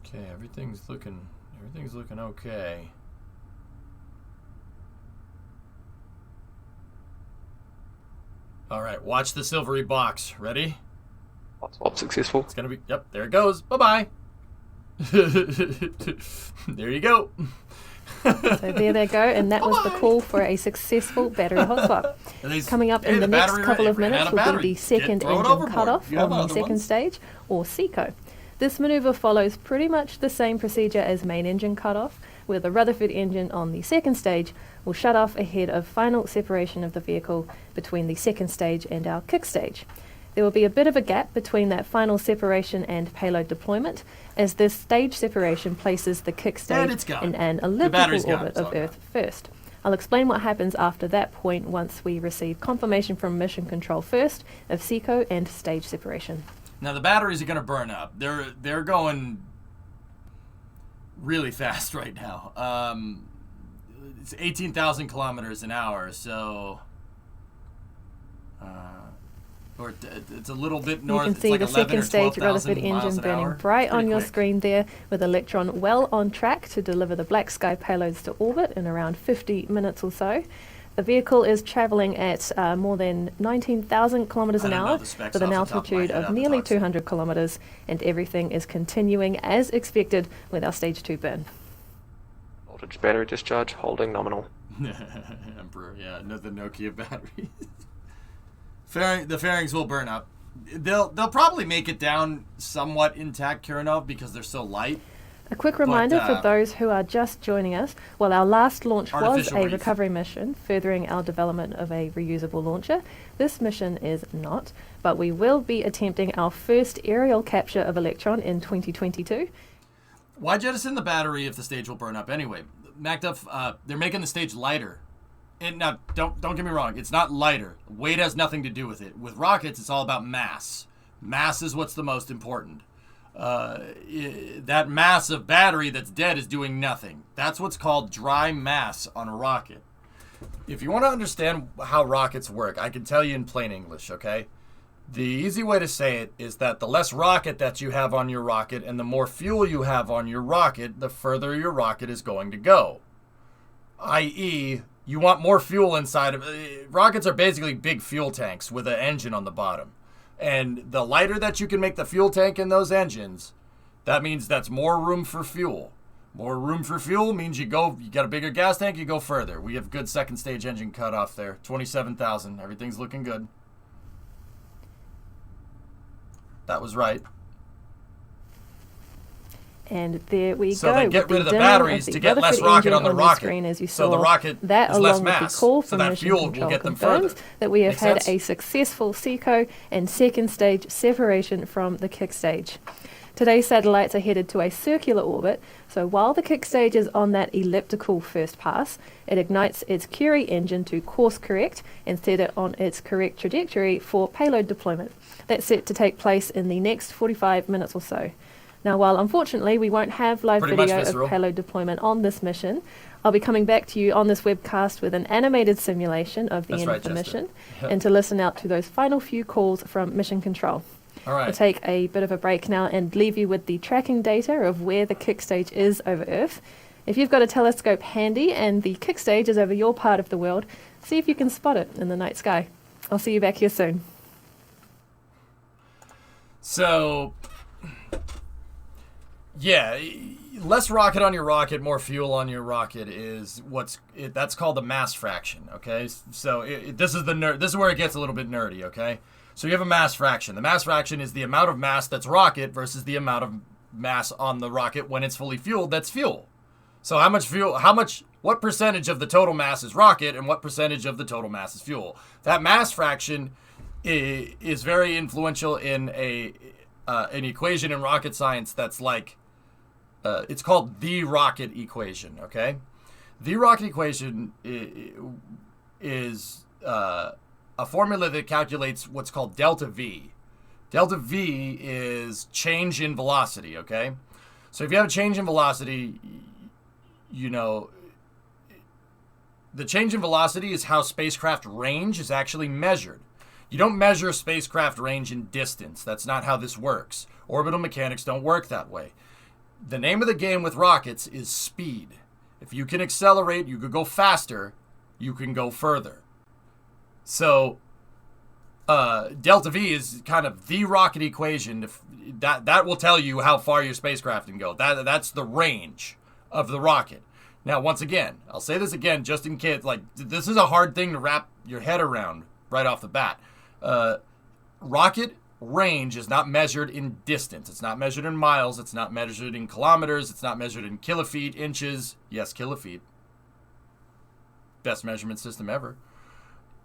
[SPEAKER 1] Okay, everything's looking okay. All right, watch the silvery box. Ready?
[SPEAKER 10] Swap successful.
[SPEAKER 1] It's gonna be. Yep, there it goes. Bye bye. There you go.
[SPEAKER 2] So there they go, and that was the call for a successful battery hot swap. Coming up in the next couple of minutes will be the second engine cutoff on the second stage, or SECO. This manoeuvre follows pretty much the same procedure as main engine cutoff, where the Rutherford engine on the second stage will shut off ahead of final separation of the vehicle between the second stage and our kick stage. There will be a bit of a gap between that final separation and payload deployment, as this stage separation places the kick stage in an elliptical orbit of Earth first. I'll explain what happens after that point once we receive confirmation from Mission Control first of SECO and stage separation.
[SPEAKER 1] Now the batteries are going to burn up. They're going really fast right now. It's 18,000 kilometers an hour, so it's a little bit north.
[SPEAKER 2] You can see
[SPEAKER 1] like
[SPEAKER 2] the
[SPEAKER 1] 11
[SPEAKER 2] second
[SPEAKER 1] or
[SPEAKER 2] stage
[SPEAKER 1] 12,000
[SPEAKER 2] Rutherford
[SPEAKER 1] miles
[SPEAKER 2] engine
[SPEAKER 1] an
[SPEAKER 2] burning
[SPEAKER 1] hour.
[SPEAKER 2] bright on
[SPEAKER 1] Pretty
[SPEAKER 2] your
[SPEAKER 1] quick.
[SPEAKER 2] screen there, with Electron well on track to deliver the Black Sky payloads to orbit in around 50 minutes or so. The vehicle is travelling at more than 19,000 kilometres an hour with an altitude of nearly 200 kilometres, and everything is continuing as expected with our stage 2 burn.
[SPEAKER 10] Voltage battery discharge holding nominal.
[SPEAKER 1] Emperor, yeah, the Nokia batteries. The fairings will burn up. They'll probably make it down somewhat intact, Kurinov, because they're so light.
[SPEAKER 2] A quick reminder for those who are just joining us, while our last launch was a recovery mission furthering our development of a reusable launcher, this mission is not, but we will be attempting our first aerial capture of Electron in 2022.
[SPEAKER 1] Why jettison the battery if the stage will burn up anyway? MacDuff, they're making the stage lighter. And now, don't get me wrong, it's not lighter. Weight has nothing to do with it. With rockets, it's all about mass. Mass is what's the most important. That mass of battery that's dead is doing nothing. That's what's called dry mass on a rocket. If you want to understand how rockets work, I can tell you in plain English, okay? The easy way to say it is that the less rocket that you have on your rocket and the more fuel you have on your rocket, the further your rocket is going to go. I.e., you want more fuel inside of it. Rockets are basically big fuel tanks with an engine on the bottom. And the lighter that you can make the fuel tank in those engines, that means that's more room for fuel. More room for fuel means you got a bigger gas tank, you go further. We have good second stage engine cutoff there. 27,000. Everything's looking good. That was right.
[SPEAKER 2] And there we
[SPEAKER 1] So
[SPEAKER 2] go.
[SPEAKER 1] they get
[SPEAKER 2] with
[SPEAKER 1] rid of the
[SPEAKER 2] dimming
[SPEAKER 1] batteries
[SPEAKER 2] of
[SPEAKER 1] to
[SPEAKER 2] the
[SPEAKER 1] get less
[SPEAKER 2] Rutherford
[SPEAKER 1] rocket
[SPEAKER 2] engine
[SPEAKER 1] on the rocket.
[SPEAKER 2] Screen, as you
[SPEAKER 1] So
[SPEAKER 2] saw.
[SPEAKER 1] the rocket
[SPEAKER 2] that,
[SPEAKER 1] is
[SPEAKER 2] along
[SPEAKER 1] less
[SPEAKER 2] with
[SPEAKER 1] mass.
[SPEAKER 2] the call
[SPEAKER 1] So
[SPEAKER 2] from
[SPEAKER 1] that
[SPEAKER 2] Mission
[SPEAKER 1] fuel will
[SPEAKER 2] Control
[SPEAKER 1] get them
[SPEAKER 2] confirms
[SPEAKER 1] further.
[SPEAKER 2] that we have
[SPEAKER 1] Make
[SPEAKER 2] had
[SPEAKER 1] sense?
[SPEAKER 2] a successful SECO and second stage separation from the kick stage. Today's satellites are headed to a circular orbit, so while the kick stage is on that elliptical first pass, it ignites its Curie engine to course correct and set it on its correct trajectory for payload deployment. That's set to take place in the next 45 minutes or so. Now, while unfortunately we won't have live
[SPEAKER 1] Pretty much
[SPEAKER 2] video
[SPEAKER 1] visceral.
[SPEAKER 2] of payload deployment on this mission, I'll be coming back to you on this webcast with an animated simulation of the
[SPEAKER 1] That's
[SPEAKER 2] end
[SPEAKER 1] right,
[SPEAKER 2] of the
[SPEAKER 1] Jester.
[SPEAKER 2] mission and to listen out to those final few calls from Mission Control.
[SPEAKER 1] All
[SPEAKER 2] We'll
[SPEAKER 1] right.
[SPEAKER 2] take a bit of a break now and leave you with the tracking data of where the kick stage is over Earth. If you've got a telescope handy and the kick stage is over your part of the world, see if you can spot it in the night sky. I'll see you back here soon.
[SPEAKER 1] So, yeah, less rocket on your rocket, more fuel on your rocket is that's called the mass fraction. Okay, so this is where it gets a little bit nerdy. Okay, so you have a mass fraction. The mass fraction is the amount of mass that's rocket versus the amount of mass on the rocket when it's fully fueled. That's fuel. So how much fuel? What percentage of the total mass is rocket, and what percentage of the total mass is fuel? That mass fraction is very influential in an equation in rocket science that's like, it's called the rocket equation, okay? The rocket equation is a formula that calculates what's called delta V. Delta V is change in velocity, okay? So if you have a change in velocity, you know, the change in velocity is how spacecraft range is actually measured. You don't measure spacecraft range in distance. That's not how this works. Orbital mechanics don't work that way. The name of the game with rockets is speed. If you can accelerate, you could go faster, you can go further. So, delta V is kind of the rocket equation. That will tell you how far your spacecraft can go. That's the range of the rocket. Now, once again, I'll say this again just in case, like, this is a hard thing to wrap your head around right off the bat. Rocket range is not measured in distance. It's not measured in miles. It's not measured in kilometers. It's not measured in kilofeet, inches. Yes, kilofeet. Best measurement system ever.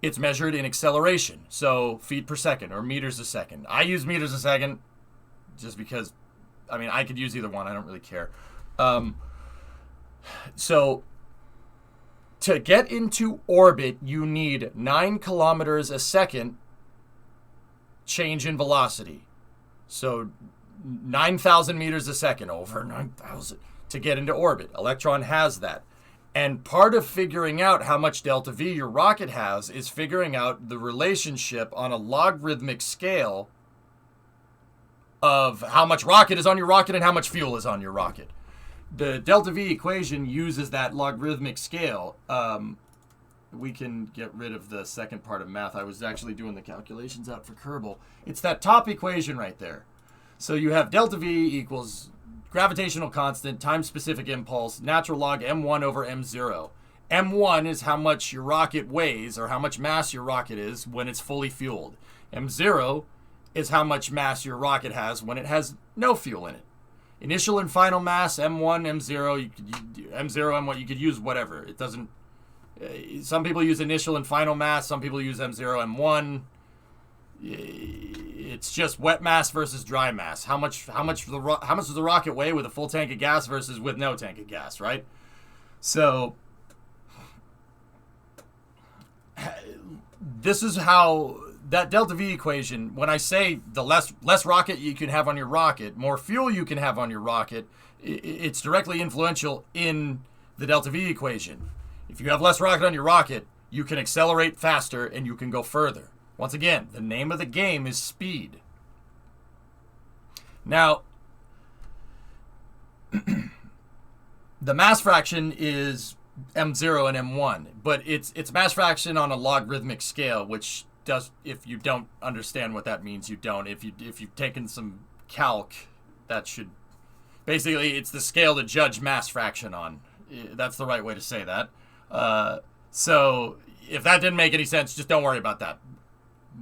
[SPEAKER 1] It's measured in acceleration. So feet per second or meters a second. I use meters a second just because, I mean, I could use either one. I don't really care. So to get into orbit, you need 9 kilometers a second change in velocity. So 9,000 meters a second, over 9,000 to get into orbit. Electron has that. And part of figuring out how much delta V your rocket has is figuring out the relationship on a logarithmic scale of how much rocket is on your rocket and how much fuel is on your rocket. The delta V equation uses that logarithmic scale. We can get rid of the second part of math. I was actually doing the calculations out for Kerbal. It's that top equation right there. So you have delta V equals gravitational constant times specific impulse, natural log m1 over m0. m1 is how much your rocket weighs, or how much mass your rocket is when it's fully fueled. m0 is how much mass your rocket has when it has no fuel in it. Initial and final mass, m1, m0, m0, m1, you could use whatever. It doesn't. Some people use initial and final mass. Some people use m0, m1. It's just wet mass versus dry mass. How much does the rocket weigh with a full tank of gas versus with no tank of gas, right? So this is how that delta V equation, when I say the less rocket you can have on your rocket, more fuel you can have on your rocket, it's directly influential in the delta V equation. If you have less rocket on your rocket, you can accelerate faster and you can go further. Once again, the name of the game is speed. Now, the mass fraction is m0 and m1, but it's mass fraction on a logarithmic scale, which does, if you don't understand what that means, you don't. If you've taken some calc, that should basically, it's the scale to judge mass fraction on. That's the right way to say that. So if that didn't make any sense, just don't worry about that.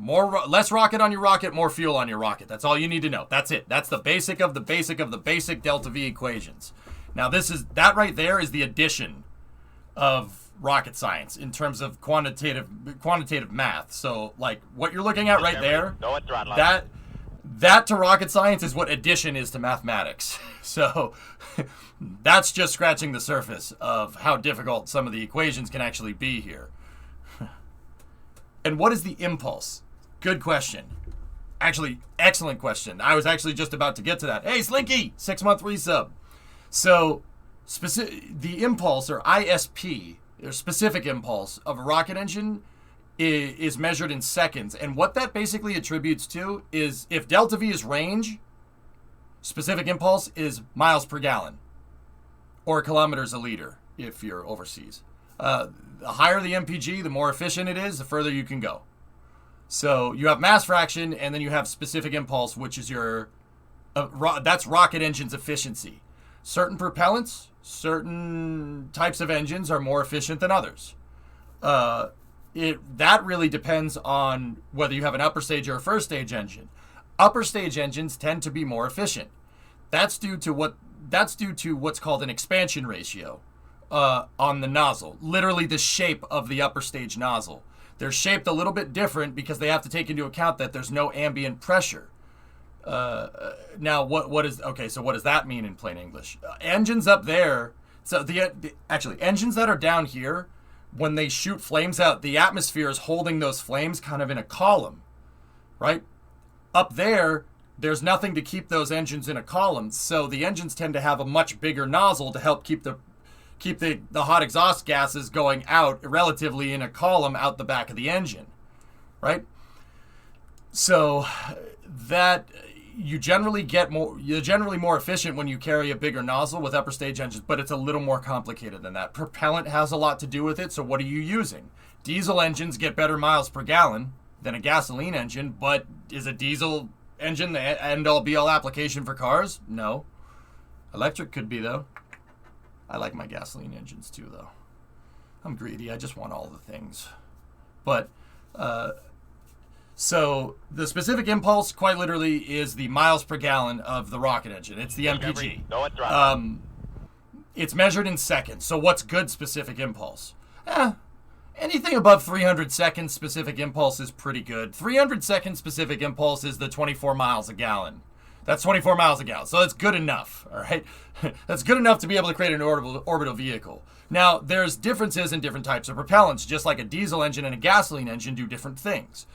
[SPEAKER 1] Less rocket on your rocket, more fuel on your rocket. That's all you need to know. That's it. That's the basic of the basic of the basic delta V equations. Now that right there is the addition of rocket science in terms of quantitative math. So like what you're looking at right there, that to rocket science is what addition is to mathematics. So that's just scratching the surface of how difficult some of the equations can actually be here. And what is the impulse? Good question. Actually, excellent question. I was actually just about to get to that. Hey, Slinky, 6-month resub. So the impulse, or ISP, or specific impulse of a rocket engine is measured in seconds. And what that basically attributes to is if delta V is range, specific impulse is miles per gallon or kilometers a liter if you're overseas. The higher the MPG, the more efficient it is, the further you can go. So you have mass fraction, and then you have specific impulse, which is your that's rocket engine's efficiency. Certain propellants, certain types of engines are more efficient than others. That really depends on whether you have an upper stage or a first stage engine. Upper stage engines tend to be more efficient. That's due to what's called an expansion ratio on the nozzle. Literally the shape of the upper stage nozzle. They're shaped a little bit different because they have to take into account that there's no ambient pressure. Now, what does that mean in plain English? Engines up there, so actually engines that are down here, when they shoot flames out, the atmosphere is holding those flames kind of in a column, right? Up there, there's nothing to keep those engines in a column, so the engines tend to have a much bigger nozzle to help keep the hot exhaust gases going out relatively in a column out the back of the engine, right? So that you're generally more efficient when you carry a bigger nozzle with upper stage engines, but it's a little more complicated than that. Propellant has a lot to do with it, so what are you using? Diesel engines get better miles per gallon than a gasoline engine, but is a diesel engine the end-all be-all application for cars? No. Electric could be, though. I like my gasoline engines too, though. I'm greedy. I just want all the things. But, so the specific impulse, quite literally, is the miles per gallon of the rocket engine. It's the MPG. It's measured in seconds. So what's good specific impulse? Anything above 300 seconds specific impulse is pretty good. 300 seconds specific impulse is the 24 miles a gallon. That's 24 miles a gallon, so that's good enough, all right? That's good enough to be able to create an orbital vehicle. Now, there's differences in different types of propellants, just like a diesel engine and a gasoline engine do different things.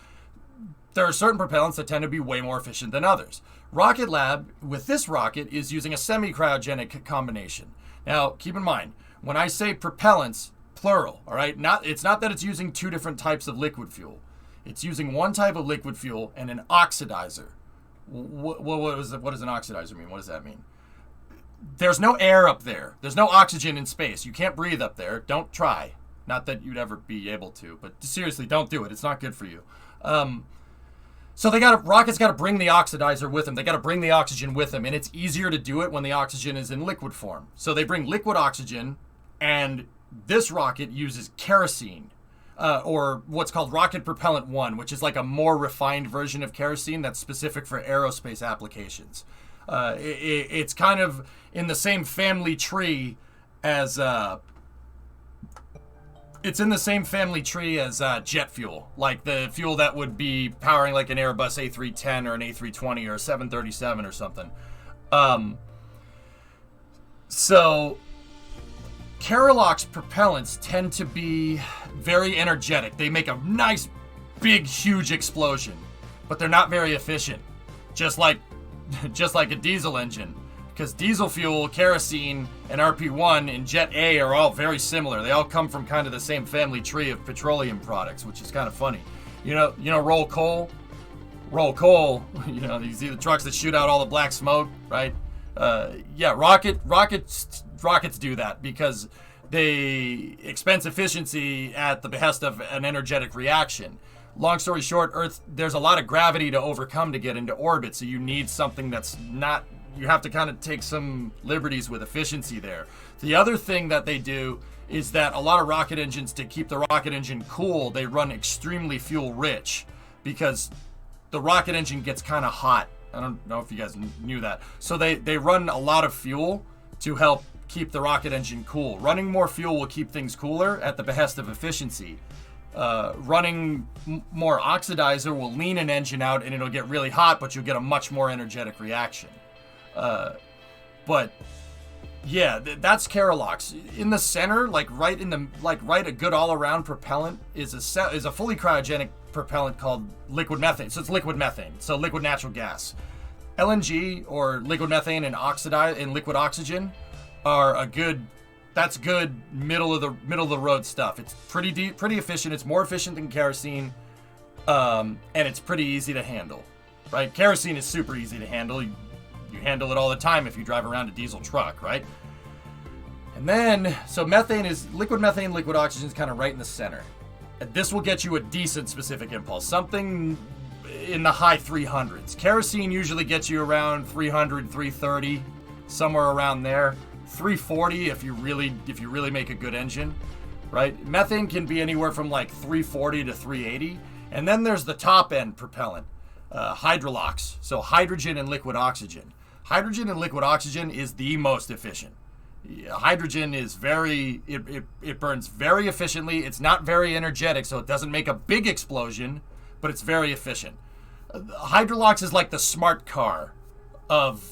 [SPEAKER 1] There are certain propellants that tend to be way more efficient than others. Rocket Lab, with this rocket, is using a semi-cryogenic combination. Now, keep in mind, when I say propellants, plural, all right? It's not that it's using two different types of liquid fuel. It's using one type of liquid fuel and an oxidizer. What does an oxidizer mean? What does that mean? There's no air up there. There's no oxygen in space. You can't breathe up there. Don't try. Not that you'd ever be able to, but seriously, don't do it. It's not good for you. So rockets got to bring the oxidizer with them. They got to bring the oxygen with them, and it's easier to do it when the oxygen is in liquid form. So they bring liquid oxygen, and this rocket uses kerosene. Or what's called Rocket Propellant 1, which is like a more refined version of kerosene that's specific for aerospace applications. It's kind of in the same family tree as jet fuel, like the fuel that would be powering like an Airbus A310 or an A320 or a 737 or something. So Kerolox propellants tend to be very energetic. They make a nice, big, huge explosion, but they're not very efficient. Just like a diesel engine. Because diesel fuel, kerosene, and RP1 and Jet A are all very similar. They all come from kind of the same family tree of petroleum products, which is kind of funny. You know, roll coal. You know, you see the trucks that shoot out all the black smoke, right? Yeah, rockets do that because they expense efficiency at the behest of an energetic reaction. Long story short, Earth, there's a lot of gravity to overcome to get into orbit, so you need something that's not, you have to kind of take some liberties with efficiency there. The other thing that they do is that a lot of rocket engines, to keep the rocket engine cool, they run extremely fuel rich because the rocket engine gets kind of hot. I don't know if you guys knew that. So they run a lot of fuel to help keep the rocket engine cool. Running more fuel will keep things cooler at the behest of efficiency. Running more oxidizer will lean an engine out and it'll get really hot, but you'll get a much more energetic reaction. But yeah, that's Kerolox. In the center, right a good all-around propellant is a fully cryogenic propellant called liquid methane. So it's liquid methane, so liquid natural gas. LNG or liquid methane and liquid oxygen are good middle of the road stuff. It's pretty efficient. It's more efficient than kerosene, and it's pretty easy to handle. Right? Kerosene is super easy to handle. You handle it all the time if you drive around a diesel truck, right? And then, so liquid methane, liquid oxygen is kind of right in the center. And this will get you a decent specific impulse, something in the high 300s. Kerosene usually gets you around 300, 330, somewhere around there. 340 if you really make a good engine, right? Methane can be anywhere from like 340 to 380. And then there's the top end propellant, hydrolox, so hydrogen and liquid oxygen. Hydrogen and liquid oxygen is the most efficient. Hydrogen is it burns very efficiently. It's not very energetic, so it doesn't make a big explosion, but it's very efficient. Hydrolox is like the smart car of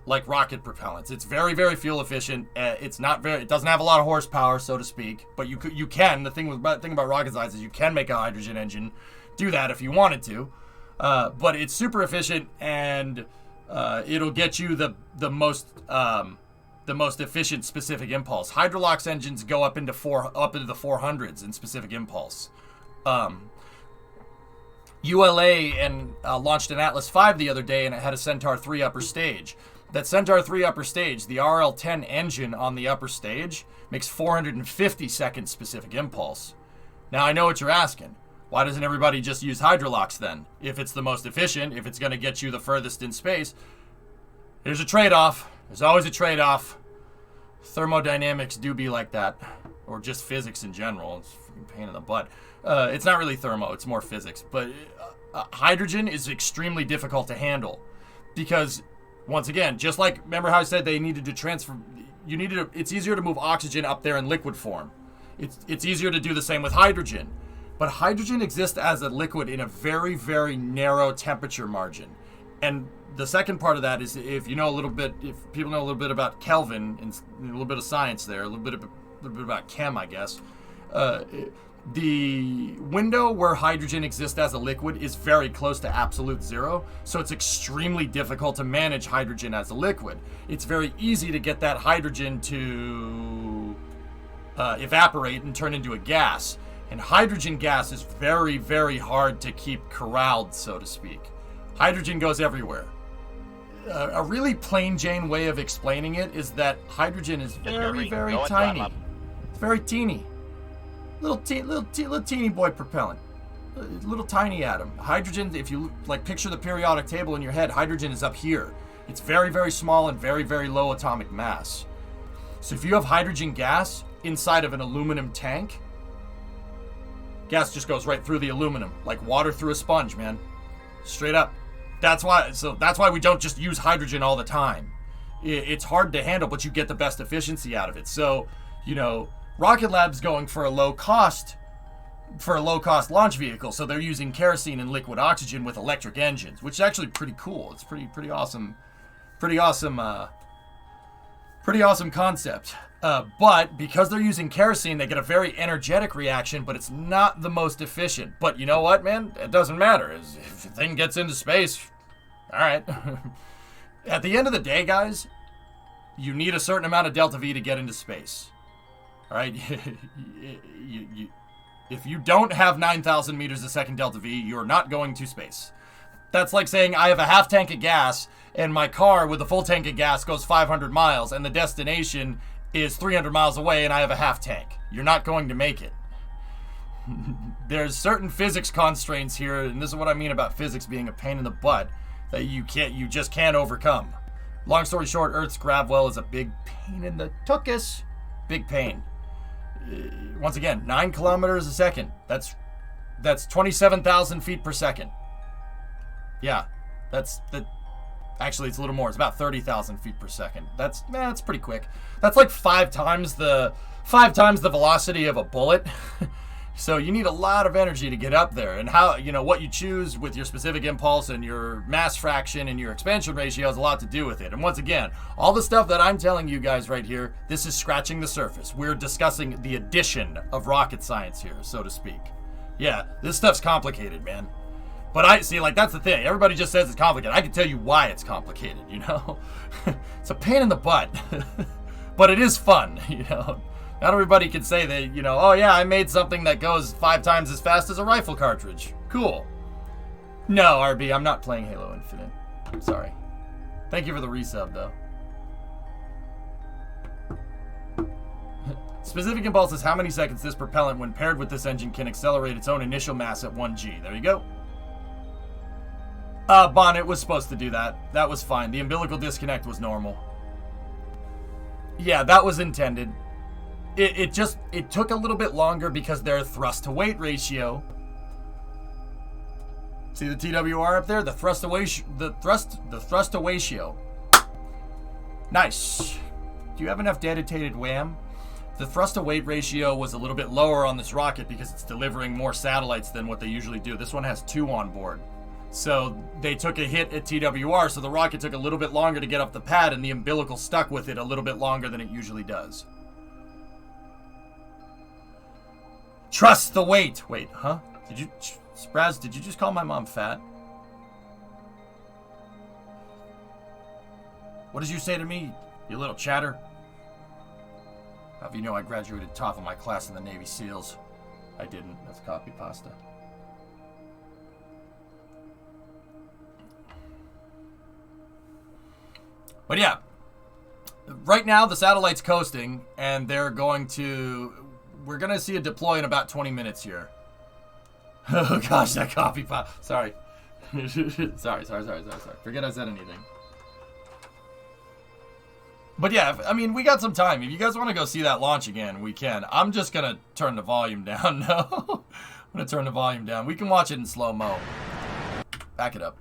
[SPEAKER 1] like rocket propellants. It's very, very fuel efficient. It doesn't have a lot of horsepower, so to speak, but you can. The thing about rocket science is you can make a hydrogen engine do that if you wanted to. But it's super efficient, and it'll get you the most efficient specific impulse. Hydrolox engines go up into the 400s in specific impulse. ULA launched an Atlas V the other day, and it had a Centaur 3 upper stage. That Centaur 3 upper stage, the RL-10 engine on the upper stage, makes 450 seconds specific impulse. Now, I know what you're asking. Why doesn't everybody just use Hydrolox then? If it's the most efficient, if it's going to get you the furthest in space. Here's a trade-off. There's always a trade-off. Thermodynamics do be like that. Or just physics in general. It's a freaking pain in the butt. It's not really thermo, it's more physics. But hydrogen is extremely difficult to handle. Because, once again, just like, remember how I said they needed to transfer... it's easier to move oxygen up there in liquid form. It's easier to do the same with hydrogen. But hydrogen exists as a liquid in a very, very narrow temperature margin. And the second part of that is if people know a little bit about Kelvin and a little bit of science there, a little bit about chem, I guess. The window where hydrogen exists as a liquid is very close to absolute zero, so it's extremely difficult to manage hydrogen as a liquid. It's very easy to get that hydrogen to evaporate and turn into a gas. And hydrogen gas is very, very hard to keep corralled, so to speak. Hydrogen goes everywhere. A really plain Jane way of explaining it is that hydrogen is very, very tiny. It's very teeny. Little teeny boy propellant. Little tiny atom. Hydrogen, if you picture the periodic table in your head, hydrogen is up here. It's very, very small and very, very low atomic mass. So if you have hydrogen gas inside of an aluminum tank, gas just goes right through the aluminum, like water through a sponge, man. Straight up. That's why we don't just use hydrogen all the time. It's hard to handle, but you get the best efficiency out of it. So, Rocket Lab's going for a low cost launch vehicle, so they're using kerosene and liquid oxygen with electric engines, which is actually pretty cool. It's pretty awesome concept. But because they're using kerosene, they get a very energetic reaction, but it's not the most efficient. But you know what, man? It doesn't matter. If the thing gets into space, all right. At the end of the day, guys, you need a certain amount of delta V to get into space. All right? If you don't have 9,000 meters a second delta V, you're not going to space. That's like saying I have a half tank of gas, and my car with a full tank of gas goes 500 miles, and the destination is 300 miles away, and I have a half tank. You're not going to make it. There's certain physics constraints here, and this is what I mean about physics being a pain in the butt, that you just can't overcome. Long story short, Earth's grav well is a big pain in the tuchus. Big pain. Once again, 9 kilometers a second. That's 27,000 feet per second. Yeah, actually, it's a little more. It's about 30,000 feet per second. That's pretty quick. That's like 5 times the velocity of a bullet. So you need a lot of energy to get up there. And how, what you choose with your specific impulse and your mass fraction and your expansion ratio has a lot to do with it. And once again, all the stuff that I'm telling you guys right here, this is scratching the surface. We're discussing the addition of rocket science here, so to speak. Yeah, this stuff's complicated, man. But that's the thing. Everybody just says it's complicated. I can tell you why it's complicated, It's a pain in the butt. But it is fun, Not everybody can say that, oh yeah, I made something that goes 5 times as fast as a rifle cartridge. Cool. No, RB, I'm not playing Halo Infinite. I'm sorry. Thank you for the resub, though. Specific impulse is how many seconds this propellant, when paired with this engine, can accelerate its own initial mass at 1g. There you go. Bonnet was supposed to do that. That was fine. The umbilical disconnect was normal. Yeah, that was intended. It took a little bit longer because their thrust to weight ratio. See the TWR up there? The thrust to ratio. Nice. Do you have enough dedicated WAM? The thrust to weight ratio was a little bit lower on this rocket because it's delivering more satellites than what they usually do. This one has 2 on board. So they took a hit at TWR, so the rocket took a little bit longer to get up the pad, and the umbilical stuck with it a little bit longer than it usually does. Trust the weight. Wait, huh? Spraz, did you just call my mom fat? What did you say to me, you little chatter? How do you know I graduated top of my class in the Navy SEALs? I didn't. That's copy pasta. But yeah, right now the satellite's coasting, and we're going to see it deploy in about 20 minutes here. Oh gosh, that copy pasta. Sorry. sorry. Forget I said anything. But yeah, I mean, we got some time. If you guys want to go see that launch again, we can. I'm just going to turn the volume down. No. I'm going to turn the volume down. We can watch it in slow-mo. Back it up.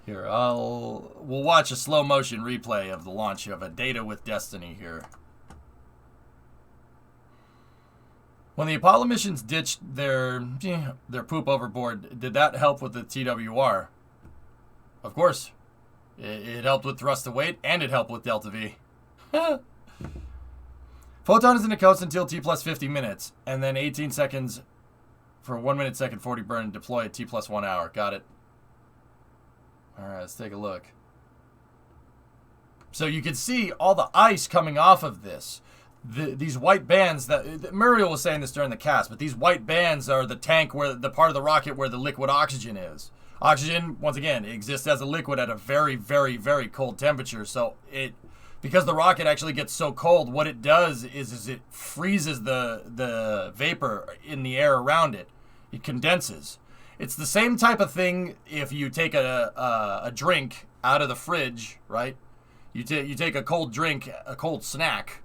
[SPEAKER 1] Here, we'll watch a slow-motion replay of the launch of a Data with Destiny here. When the Apollo missions ditched their poop overboard, did that help with the TWR? Of course. It helped with thrust to weight, and it helped with delta V. Photon is in the coast until T plus 50 minutes, and then 18 seconds for 1 minute second 40 burn and deploy at T plus 1 hour. Got it. Alright, let's take a look. So you can see all the ice coming off of this. These white bands that Muriel was saying this during the cast, but these white bands are the tank where the part of the rocket where the liquid oxygen is. Oxygen, once again, exists as a liquid at a very, very, very cold temperature. So because the rocket actually gets so cold, what it does is it freezes the vapor in the air around it. It condenses. It's the same type of thing if you take a drink out of the fridge, right? You take a cold drink, a cold snack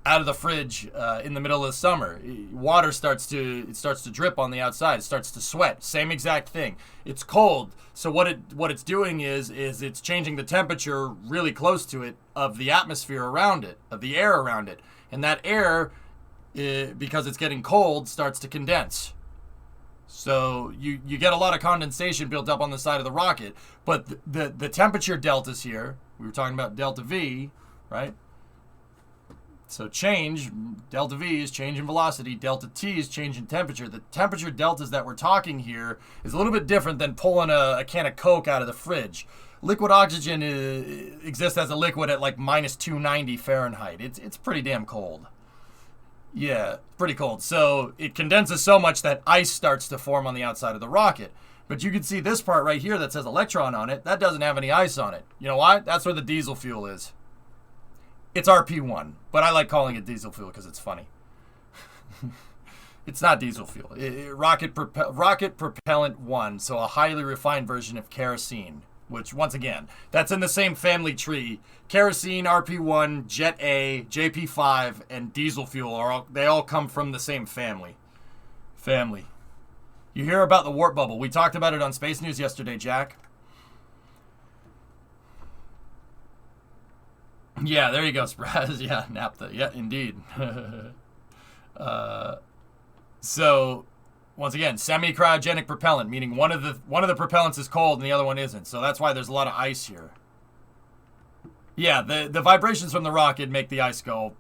[SPEAKER 1] out of the fridge in the middle of the summer. Water starts to drip on the outside. It starts to sweat. Same exact thing. It's cold. So what it's doing is it's changing the temperature really close to it of the atmosphere around it, of the air around it. And that air, because it's getting cold, starts to condense. So you get a lot of condensation built up on the side of the rocket. But the temperature deltas here, we were talking about delta V, right? So change, delta V is change in velocity, delta T is change in temperature. The temperature deltas that we're talking here is a little bit different than pulling a can of Coke out of the fridge. Liquid oxygen exists as a liquid at like minus 290 Fahrenheit. It's pretty damn cold. Yeah, pretty cold. So it condenses so much that ice starts to form on the outside of the rocket. But you can see this part right here that says electron on it. That doesn't have any ice on it. You know why? That's where the diesel fuel is. It's RP1, but I like calling it diesel fuel because it's funny. It's not diesel fuel. Rocket propellant 1, so a highly refined version of kerosene, which, once again, that's in the same family tree. Kerosene, RP1, Jet A, JP5, and diesel fuel, they all come from the same family. You hear about the warp bubble. We talked about it on Space News yesterday, Jack. Yeah, there you go, Spraz. Yeah, naphtha. Yeah, indeed. So, once again, semi-cryogenic propellant, meaning one of the propellants is cold and the other one isn't. So that's why there's a lot of ice here. Yeah, the vibrations from the rocket make the ice go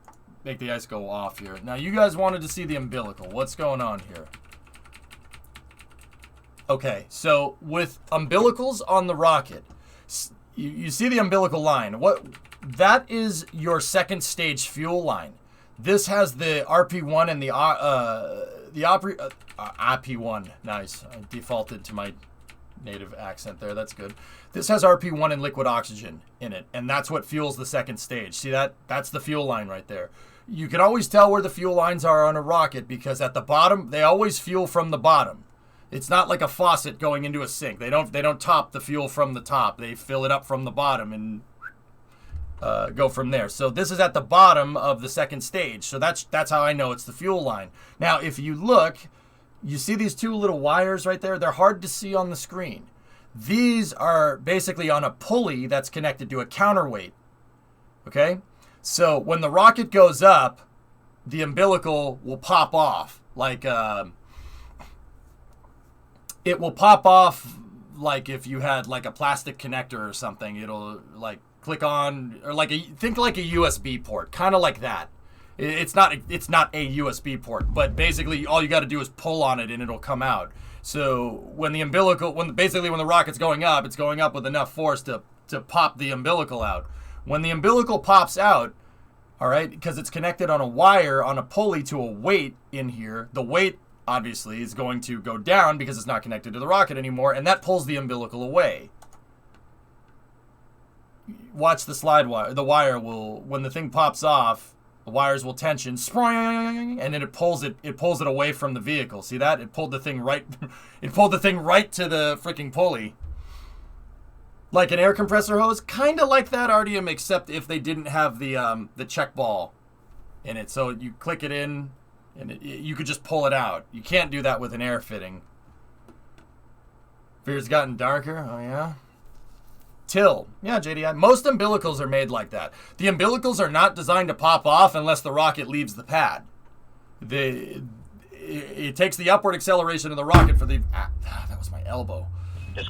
[SPEAKER 1] off here. Now, you guys wanted to see the umbilical. What's going on here? Okay, so with umbilicals on the rocket, you see the umbilical line. That is your second stage fuel line. This has the RP1 and the RP1. Nice. I defaulted to my native accent there. That's good. This has RP1 and liquid oxygen in it, and that's what fuels the second stage. See that? That's the fuel line right there. You can always tell where the fuel lines are on a rocket because at the bottom, they always fuel from the bottom. It's not like a faucet going into a sink. They don't top the fuel from the top. They fill it up from the bottom and go from there. So this is at the bottom of the second stage. So that's how I know it's the fuel line. Now, if you look, you see these two little wires right there? They're hard to see on the screen. These are basically on a pulley that's connected to a counterweight. Okay? So when the rocket goes up, the umbilical will pop off. Like, it will pop off like if you had like a plastic connector or something. It'll like click on, or like think like a USB port, kind of like that. It's not a USB port, but basically all you got to do is pull on it and it'll come out. So when the rocket's going up, it's going up with enough force to pop the umbilical out. When the umbilical pops out, all right, because it's connected on a wire on a pulley to a weight in here, the weight obviously is going to go down because it's not connected to the rocket anymore, and that pulls the umbilical away. Watch the slide wire. The wire will, when the thing pops off, the wires will tension, and then it pulls it away from the vehicle. See that? It pulled the thing right to the freaking pulley. Like an air compressor hose, kind of like that, Artyom, except if they didn't have the check ball in it. So you click it in, and you could just pull it out. You can't do that with an air fitting. Fear's gotten darker. Oh, yeah? Till. Yeah, JDI. Most umbilicals are made like that. The umbilicals are not designed to pop off unless the rocket leaves the pad. It takes the upward acceleration of the rocket for the... that was my elbow.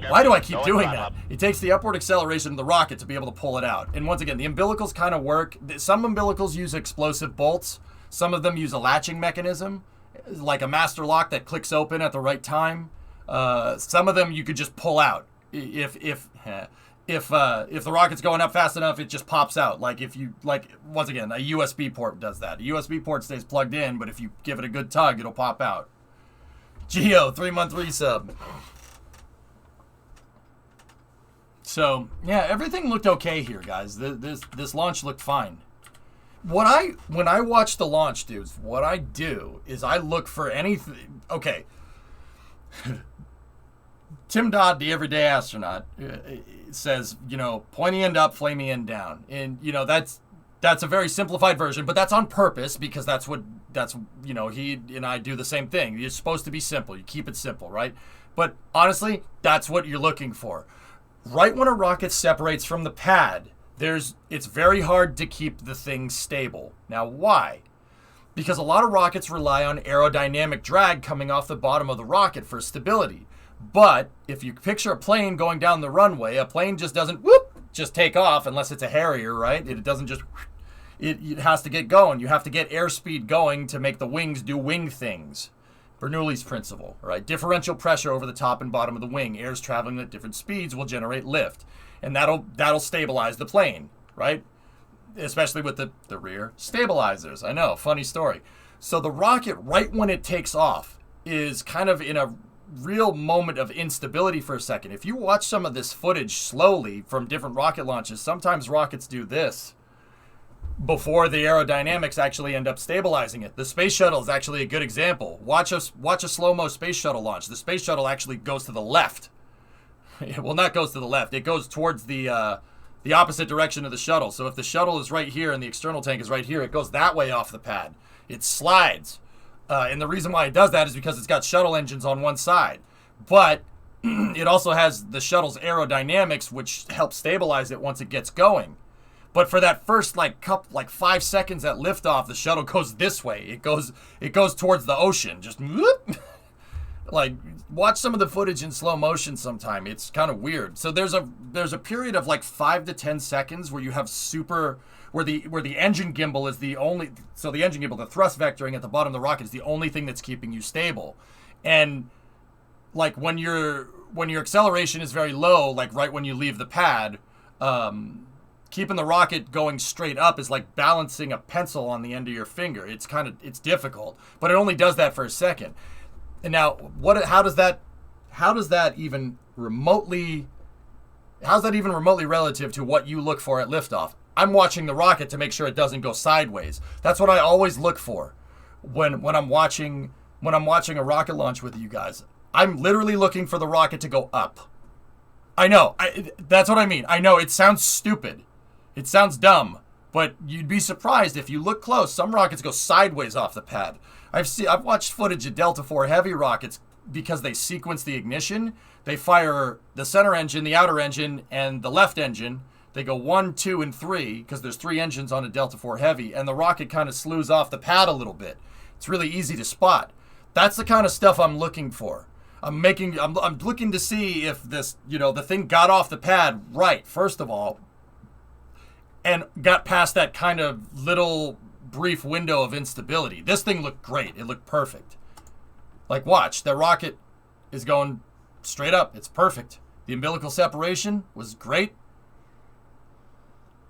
[SPEAKER 1] Why do I keep doing that? It takes the upward acceleration of the rocket to be able to pull it out. And once again, the umbilicals kind of work. Some umbilicals use explosive bolts. Some of them use a latching mechanism, like a master lock that clicks open at the right time. Some of them you could just pull out. If the rocket's going up fast enough, it just pops out. Once again, a USB port does that. A USB port stays plugged in, but if you give it a good tug, it'll pop out. Geo, 3-month resub. So, yeah, everything looked okay here, guys. This launch looked fine. When I watch the launch, dudes, what I do is I look for anything. Okay. Tim Dodd, the everyday astronaut, says, pointy end up, flaming end down. And, that's a very simplified version, but that's on purpose because he and I do the same thing. It's supposed to be simple. You keep it simple, right? But honestly, that's what you're looking for. Right when a rocket separates from the pad, it's very hard to keep the thing stable. Now, why? Because a lot of rockets rely on aerodynamic drag coming off the bottom of the rocket for stability. But if you picture a plane going down the runway, a plane just doesn't just take off unless it's a Harrier, right? It doesn't just it has to get going. You have to get airspeed going to make the wings do wing things. Bernoulli's principle, right? Differential pressure over the top and bottom of the wing. Airs traveling at different speeds will generate lift, and that'll stabilize the plane, right? Especially with the rear stabilizers. I know, funny story. So the rocket, right when it takes off, is kind of in a real moment of instability for a second. If you watch some of this footage slowly from different rocket launches, sometimes rockets do this before the aerodynamics actually end up stabilizing it. The space shuttle is actually a good example. Watch a slow-mo space shuttle launch. The space shuttle actually goes to the left. Well, not goes to the left. It goes towards the opposite direction of the shuttle. So if the shuttle is right here and the external tank is right here, it goes that way off the pad. It slides. And the reason why it does that is because it's got shuttle engines on one side. But it also has the shuttle's aerodynamics, which helps stabilize it once it gets going. But for that first like 5 seconds at liftoff, the shuttle goes this way. It goes towards the ocean. Just whoop. Like, watch some of the footage in slow motion sometime. It's kind of weird. So there's a period of like 5 to 10 seconds where you have where the engine gimbal is the only. So the engine gimbal, the thrust vectoring at the bottom of the rocket, is the only thing that's keeping you stable. And like when your acceleration is very low, like right when you leave the pad, keeping the rocket going straight up is like balancing a pencil on the end of your finger. It's difficult, but it only does that for a second. And now, how does that even remotely relative to what you look for at liftoff? I'm watching the rocket to make sure it doesn't go sideways. That's what I always look for when I'm watching a rocket launch with you guys. I'm literally looking for the rocket to go up. I know, that's what I mean. I know it sounds stupid. It sounds dumb, but you'd be surprised if you look close. Some rockets go sideways off the pad. I've watched footage of Delta IV Heavy rockets because they sequence the ignition. They fire the center engine, the outer engine, and the left engine. They go 1, 2, and 3 because there's 3 engines on a Delta IV Heavy, and the rocket kind of slews off the pad a little bit. It's really easy to spot. That's the kind of stuff I'm looking for. I'm looking to see if this, the thing got off the pad right, first of all, and got past that kind of little brief window of instability. This thing looked great. It looked perfect. Like, watch, the rocket is going straight up. It's perfect. The umbilical separation was great.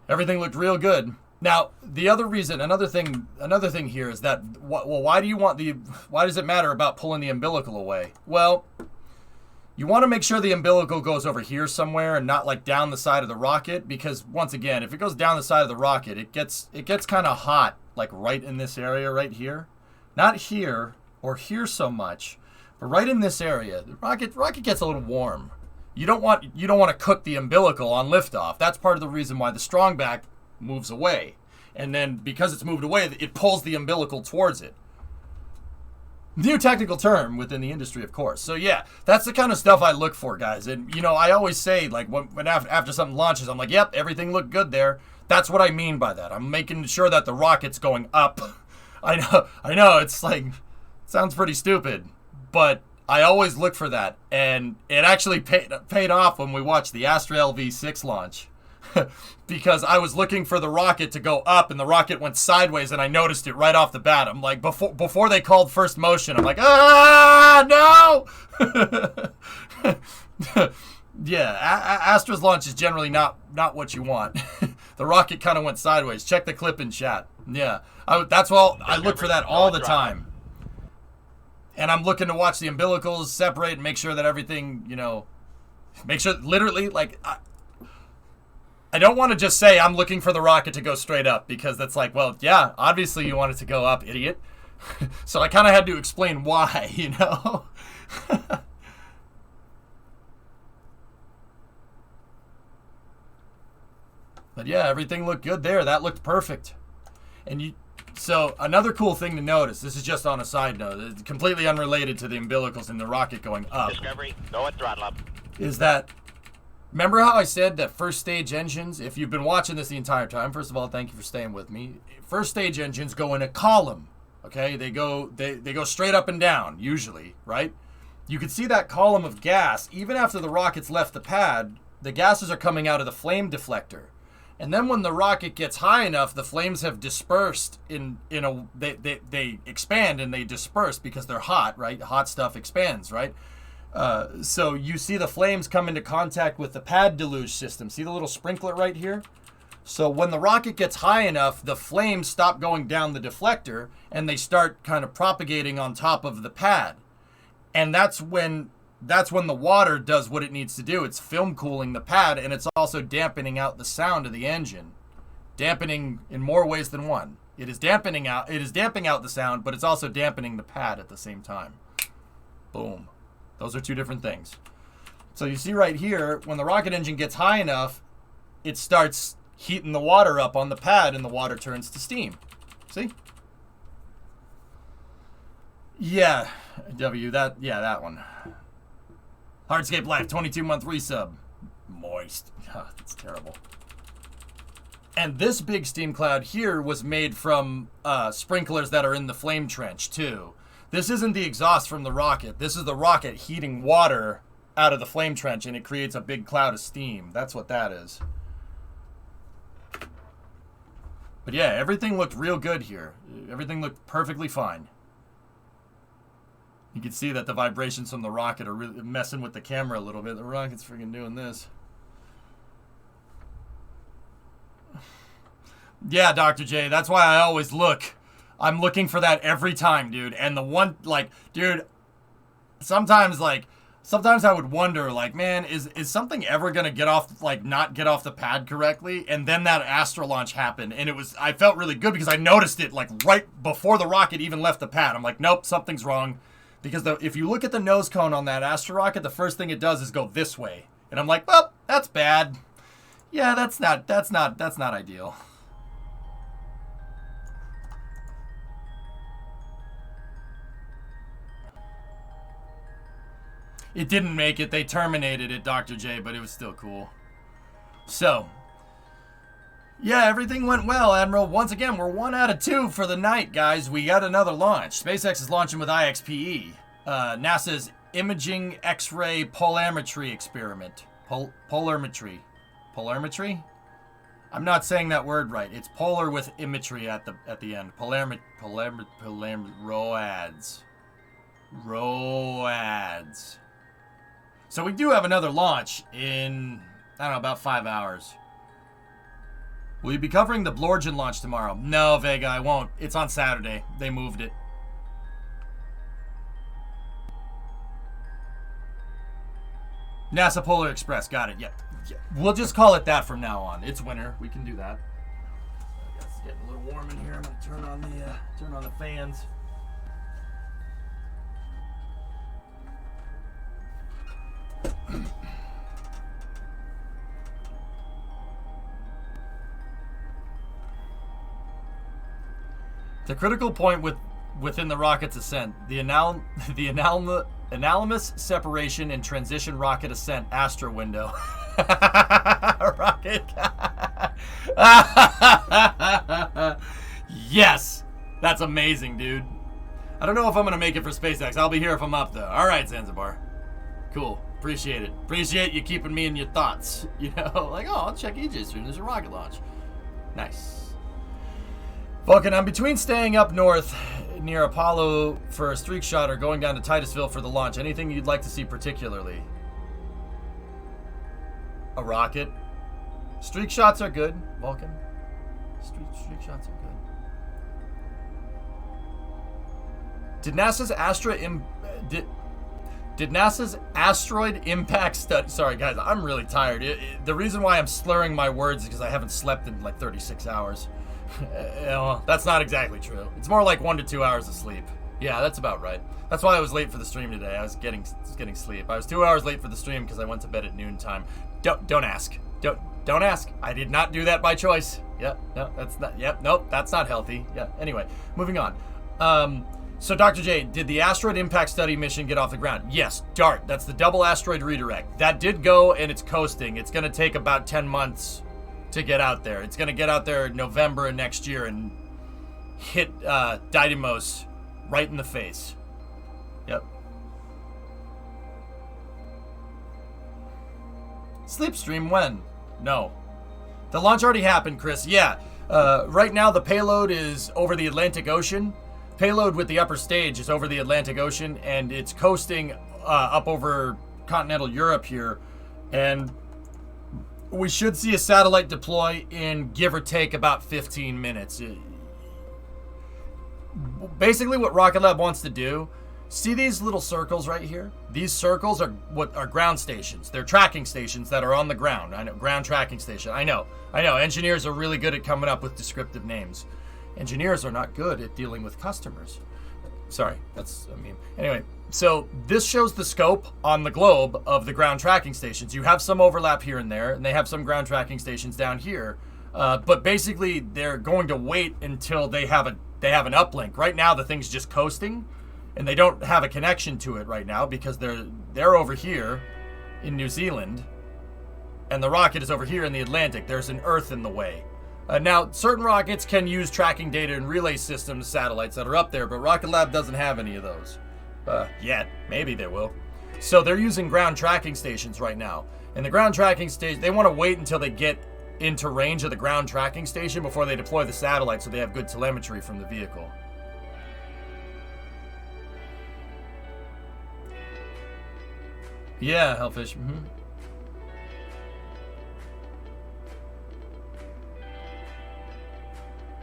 [SPEAKER 1] Everything looked real good. Now, the other reason, another thing here is that, why does it matter about pulling the umbilical away? Well, you want to make sure the umbilical goes over here somewhere and not like down the side of the rocket, because once again, if it goes down the side of the rocket, it gets kind of hot, like right in this area right here. Not here or here so much, but right in this area, the rocket gets a little warm. You don't want to cook the umbilical on liftoff. That's part of the reason why the strong back moves away. And then because it's moved away, it pulls the umbilical towards it. New technical term within the industry, of course. So yeah, that's the kind of stuff I look for, guys. And I always say, like, when after something launches, I'm like, yep, everything looked good there. That's what I mean by that. I'm making sure that the rocket's going up. I know, it's like, sounds pretty stupid, but I always look for that. And it actually paid off when we watched the Astra LV-6 launch. Because I was looking for the rocket to go up, and the rocket went sideways, and I noticed it right off the bat. I'm like, before they called first motion, I'm like, no! Yeah, Astra's launch is generally not what you want. The rocket kind of went sideways. Check the clip in chat. Yeah, that's all. I look for that all the time. And I'm looking to watch the umbilicals separate and make sure that everything, make sure, literally, like, I don't want to just say I'm looking for the rocket to go straight up, because that's like, well, yeah, obviously you want it to go up, idiot. So I kind of had to explain why, But yeah, everything looked good there. That looked perfect. So another cool thing to notice, this is just on a side note, it's completely unrelated to the umbilicals and the rocket going up.
[SPEAKER 8] Discovery, go at throttle up.
[SPEAKER 1] Is that, remember how I said that first stage engines, if you've been watching this the entire time, first of all, thank you for staying with me. First stage engines go in a column, okay? They go straight up and down, usually, right? You can see that column of gas, even after the rocket's left the pad, the gases are coming out of the flame deflector. And then when the rocket gets high enough, the flames have dispersed they expand and they disperse because they're hot, right? Hot stuff expands, right? So you see the flames come into contact with the pad deluge system. See the little sprinkler right here? So when the rocket gets high enough, the flames stop going down the deflector and they start kind of propagating on top of the pad. And that's when the water does what it needs to do. It's film cooling the pad, and it's also dampening out the sound of the engine. Dampening in more ways than one. It is damping out the sound, but it's also dampening the pad at the same time. Boom. Those are two different things. So you see right here, when the rocket engine gets high enough, it starts heating the water up on the pad, and the water turns to steam. See? Yeah, that one. Hardscape Life, 22-month resub. Moist. Oh, that's terrible. And this big steam cloud here was made from sprinklers that are in the flame trench, too. This isn't the exhaust from the rocket. This is the rocket heating water out of the flame trench, and it creates a big cloud of steam. That's what that is. But yeah, everything looked real good here. Everything looked perfectly fine. You can see that the vibrations from the rocket are really messing with the camera a little bit. The rocket's freaking doing this. Yeah, Dr. J, that's why I always look. I'm looking for that every time, dude. And the one, like, dude, sometimes I would wonder, like, man, is something ever going to get off, like, not get off the pad correctly? And then that Astra launch happened, and I felt really good because I noticed it, like, right before the rocket even left the pad. I'm like, nope, something's wrong. Because if you look at the nose cone on that Astra rocket, the first thing it does is go this way. And I'm like, well, that's bad. Yeah, that's not ideal. It didn't make it. They terminated it, Dr. J, but it was still cool. So, yeah, everything went well, Admiral. Once again, we're 1 out of 2 for the night, guys. We got another launch. SpaceX is launching with IXPE, NASA's Imaging X-ray Polarimetry Experiment. Polarimetry? I'm not saying that word right. It's polar with imetry at the end. ROADS. So we do have another launch in, I don't know, about 5 hours. Will you be covering the Blorgen launch tomorrow? No, Vega, I won't. It's on Saturday. They moved it. NASA Polar Express. Got it. Yeah. We'll just call it that from now on. It's winter. We can do that. I guess it's getting a little warm in here. I'm going to turn on the fans. The critical point within the rocket's ascent, the anomalous separation and transition rocket ascent Astra window. Rocket. Yes, that's amazing, dude. I don't know if I'm gonna make it for SpaceX. I'll be here if I'm up though. All right, Zanzibar. Cool. Appreciate it. Appreciate you keeping me in your thoughts. You know, like, oh, I'll check EJ's stream. There's a rocket launch. Nice. Vulcan, I'm between staying up north near Apollo for a streak shot or going down to Titusville for the launch. Anything you'd like to see particularly? A rocket? Streak shots are good, Vulcan. Streak shots are good. Did NASA's asteroid impact study... Sorry, guys, I'm really tired. The reason why I'm slurring my words is because I haven't slept in like 36 hours. Well, that's not exactly true. It's more like 1 to 2 hours of sleep. Yeah, that's about right. That's why I was late for the stream today. I was getting sleep. I was 2 hours late for the stream because I went to bed at noontime. Don't ask. Don't ask. I did not do that by choice. Yep. No, that's not. Yep. Nope. That's not healthy. Yeah. Anyway, moving on. So Dr. J, did the asteroid impact study mission get off the ground? Yes. DART. That's the double asteroid redirect. That did go, and it's coasting. It's going to take about 10 months to get out there. It's going to get out there in November of next year and hit Didymos right in the face. Yep. Sleep stream when? No. The launch already happened, Chris. Yeah. Right now, the payload is over the Atlantic Ocean. Payload with the upper stage is over the Atlantic Ocean, and it's coasting up over continental Europe here. And we should see a satellite deploy in, give or take, about 15 minutes. Basically, what Rocket Lab wants to do, see these little circles right here? These circles are what are ground stations. They're tracking stations that are on the ground. I know, ground tracking station. I know. Engineers are really good at coming up with descriptive names. Engineers are not good at dealing with customers. Sorry, that's a meme. Anyway, so this shows the scope on the globe of the ground tracking stations. You have some overlap here and there, and they have some ground tracking stations down here. But basically, they're going to wait until they have an uplink. Right now, the thing's just coasting, and they don't have a connection to it right now because they're over here in New Zealand, and the rocket is over here in the Atlantic. There's an Earth in the way. Now, certain rockets can use tracking data and relay systems satellites that are up there, but Rocket Lab doesn't have any of those yet. Maybe they will. So they're using ground tracking stations right now. And the ground tracking station, they want to wait until they get into range of the ground tracking station before they deploy the satellite so they have good telemetry from the vehicle. Yeah, Hellfish. Mm-hmm.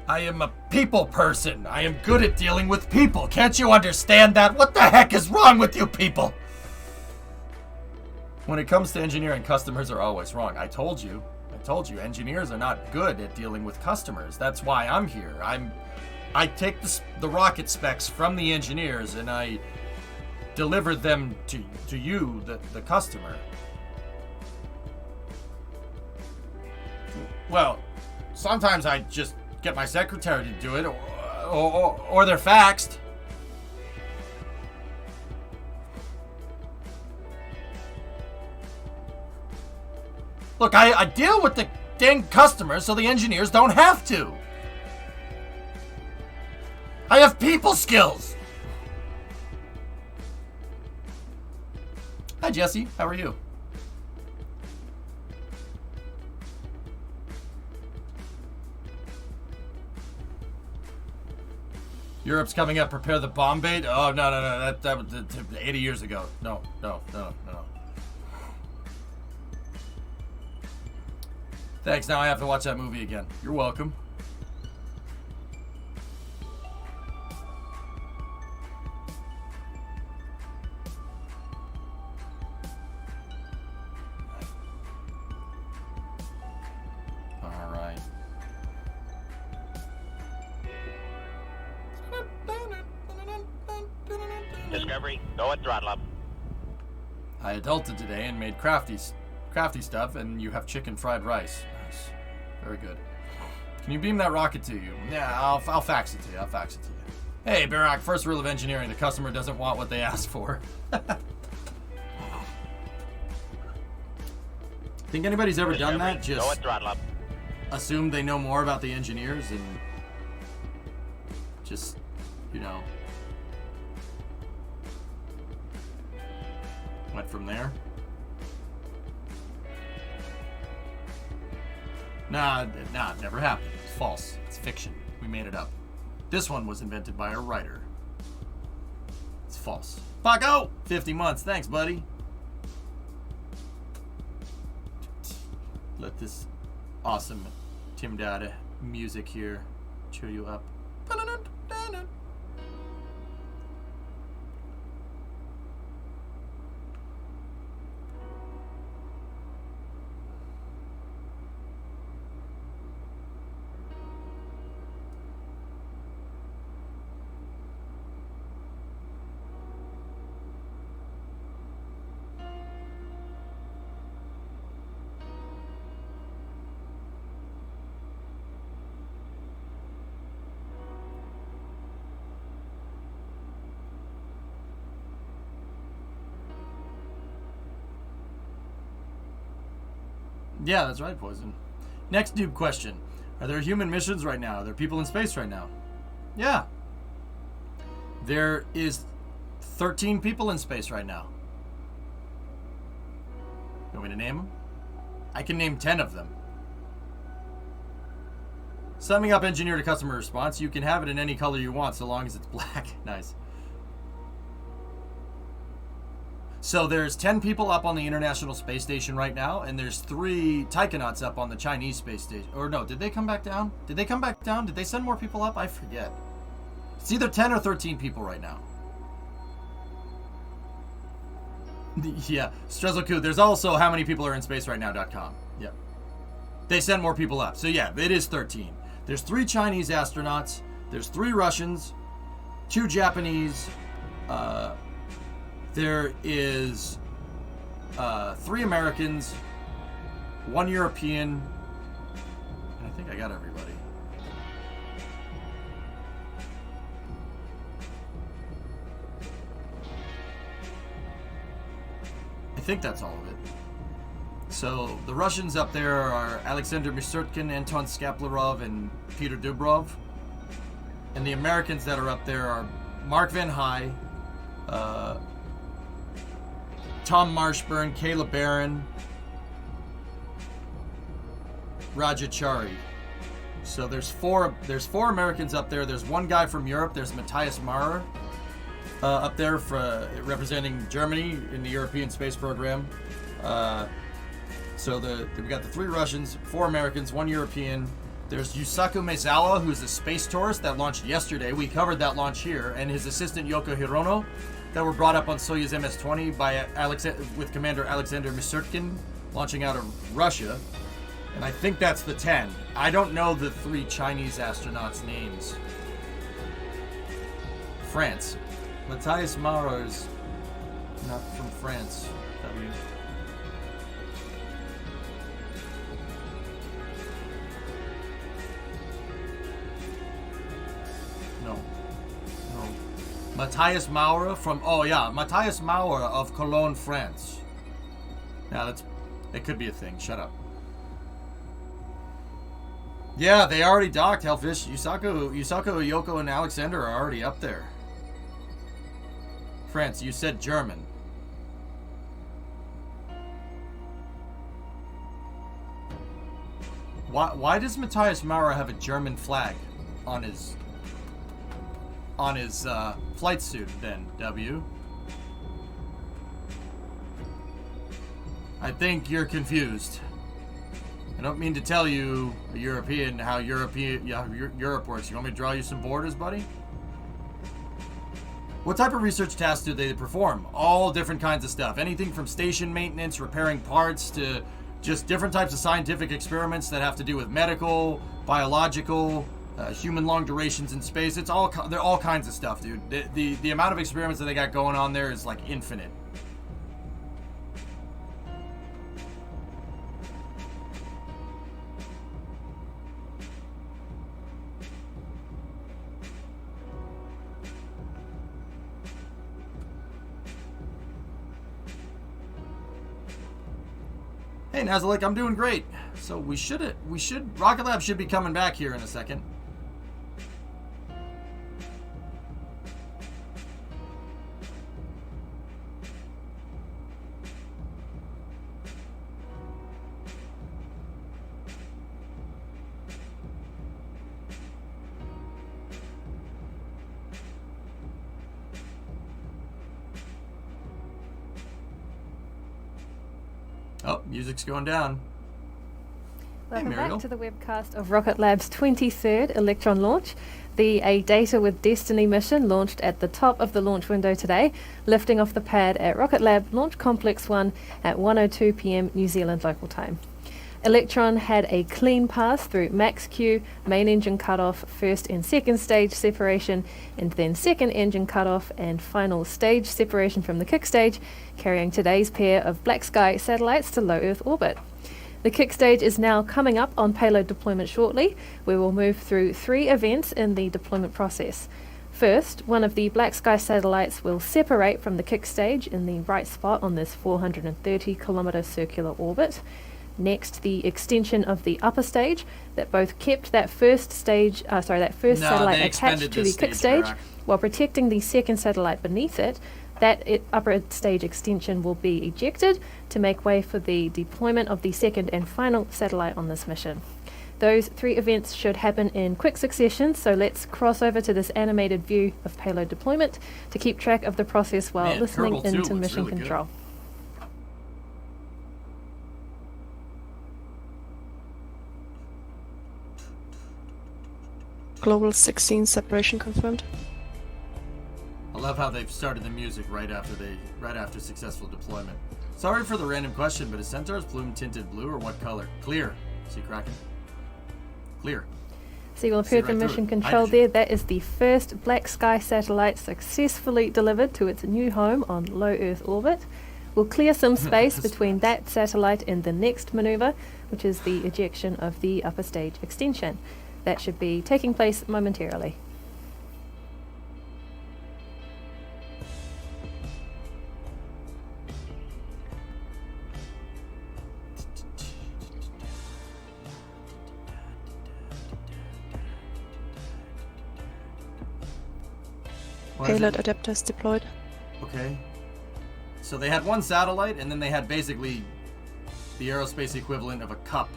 [SPEAKER 1] I am a people person. I am good at dealing with people. Can't you understand that? What the heck is wrong with you people? When it comes to engineering, customers are always wrong. I told you, engineers are not good at dealing with customers. That's why I'm here. I take the rocket specs from the engineers and I deliver them to you, the customer. Well, sometimes I just get my secretary to do it, or they're faxed. Look, I deal with the dang customers so the engineers don't have to. I have people skills. Hi, Jesse. How are you? Europe's coming up. Prepare the bomb bait. Oh, no. That was 80 years ago. No. Thanks. Now I have to watch that movie again. You're welcome. All right.
[SPEAKER 8] Discovery, go at throttle up.
[SPEAKER 1] I adulted today and made crafty stuff, and you have chicken fried rice. Nice. Very good. Can you beam that rocket to you? Yeah, I'll fax it to you. Hey, Barack, first rule of engineering, the customer doesn't want what they ask for. Think anybody's ever done that?
[SPEAKER 8] Go at throttle up.
[SPEAKER 1] Assume they know more about the engineers and just, went from there? Nah, it never happened. It's false. It's fiction. We made it up. This one was invented by a writer. It's false. Paco! 50 months. Thanks, buddy. Let this awesome Tim Dada music here cheer you up. Yeah, that's right, Poison. Next noob question. Are there human missions right now? Are there people in space right now? Yeah. There is 13 people in space right now. You want me to name them? I can name 10 of them. Summing up engineer to customer response. You can have it in any color you want so long as it's black. Nice. So there's 10 people up on the International Space Station right now, and there's 3 taikonauts up on the Chinese space station. Or no, did they come back down? Did they come back down? Did they send more people up? I forget. It's either 10 or 13 people right now. Yeah, Strezzelku. There's also how many people are in space right now.com. Yeah. They send more people up. So yeah, it is 13. There's 3 Chinese astronauts. There's 3 Russians, 2 Japanese, there is 3 Americans, 1 European, and I think I got everybody. I think that's all of it. So the Russians up there are Alexander Misurtkin, Anton Skaplarov, and Peter Dubrov. And the Americans that are up there are Mark Van High, Tom Marshburn, Kayla Barron, Rajachari. So there's four Americans up there. There's 1 guy from Europe. There's Matthias Maurer up there for representing Germany in the European space program. So we got the 3 Russians, 4 Americans, 1 European. There's Yusaku Maezawa, who's a space tourist that launched yesterday. We covered that launch here, and his assistant Yoko Hirono, that were brought up on Soyuz MS-20 by with Commander Alexander Misurtkin, launching out of Russia. And I think that's the 10. I don't know the 3 Chinese astronauts' names. France. Matthias Maurer is not from France. No. Matthias Maurer from, Matthias Maurer of Cologne, France. Yeah, it could be a thing. Shut up. Yeah, they already docked, Hellfish. Yusaku, Yoko, and Alexander are already up there. France, you said German. Why does Matthias Maurer have a German flag on his flight suit then, W? I think you're confused. I don't mean to tell you, a European, how Europe works. You want me to draw you some borders, buddy? What type of research tasks do they perform? All different kinds of stuff. Anything from station maintenance, repairing parts, to just different types of scientific experiments that have to do with medical, biological, human long durations in space. They're all kinds of stuff, dude. The amount of experiments that they got going on there is like infinite. Hey Nazalik, I'm doing great. So Rocket Lab should be coming back here in a second. Oh, music's going down.
[SPEAKER 2] Welcome
[SPEAKER 1] Muriel.
[SPEAKER 2] back to the webcast of Rocket Lab's 23rd Electron launch. A Data with Destiny mission launched at the top of the launch window today, lifting off the pad at Rocket Lab Launch Complex 1 at 1:02 p.m. New Zealand local time. Electron had a clean pass through max Q, main engine cutoff, first and second stage separation, and then second engine cutoff and final stage separation from the kick stage, carrying today's pair of Black Sky satellites to low Earth orbit. The kick stage is now coming up on payload deployment shortly, where we'll move through 3 events in the deployment process. First, one of the Black Sky satellites will separate from the kick stage in the right spot on this 430-kilometre circular orbit. Next, the extension of the upper stage that both kept that first satellite attached to the kick stage while protecting the second satellite beneath it. That upper stage extension will be ejected to make way for the deployment of the second and final satellite on this mission. Those 3 events should happen in quick succession, so let's cross over to this animated view of payload deployment to keep track of the process while
[SPEAKER 1] Man,
[SPEAKER 2] listening
[SPEAKER 1] Kerbal 2
[SPEAKER 2] into
[SPEAKER 1] looks
[SPEAKER 2] mission
[SPEAKER 1] really good.
[SPEAKER 2] control.
[SPEAKER 9] Global 16 separation confirmed.
[SPEAKER 1] I love how they've started the music right after successful deployment. Sorry for the random question, but is Centaur's plume tinted blue or what color? Clear. See Kraken? Clear.
[SPEAKER 2] So you will have
[SPEAKER 1] See
[SPEAKER 2] heard from
[SPEAKER 1] right through
[SPEAKER 2] Mission
[SPEAKER 1] it.
[SPEAKER 2] Control
[SPEAKER 1] Hydrogen.
[SPEAKER 2] there. That is the first Black Sky satellite successfully delivered to its new home on low Earth orbit. We'll clear some space between that satellite and the next maneuver, which is the ejection of the upper stage extension. That should be taking place momentarily.
[SPEAKER 1] What is
[SPEAKER 9] Payload
[SPEAKER 1] it?
[SPEAKER 9] adapters deployed.
[SPEAKER 1] Okay. So they had one satellite, and then they had basically the aerospace equivalent of a cup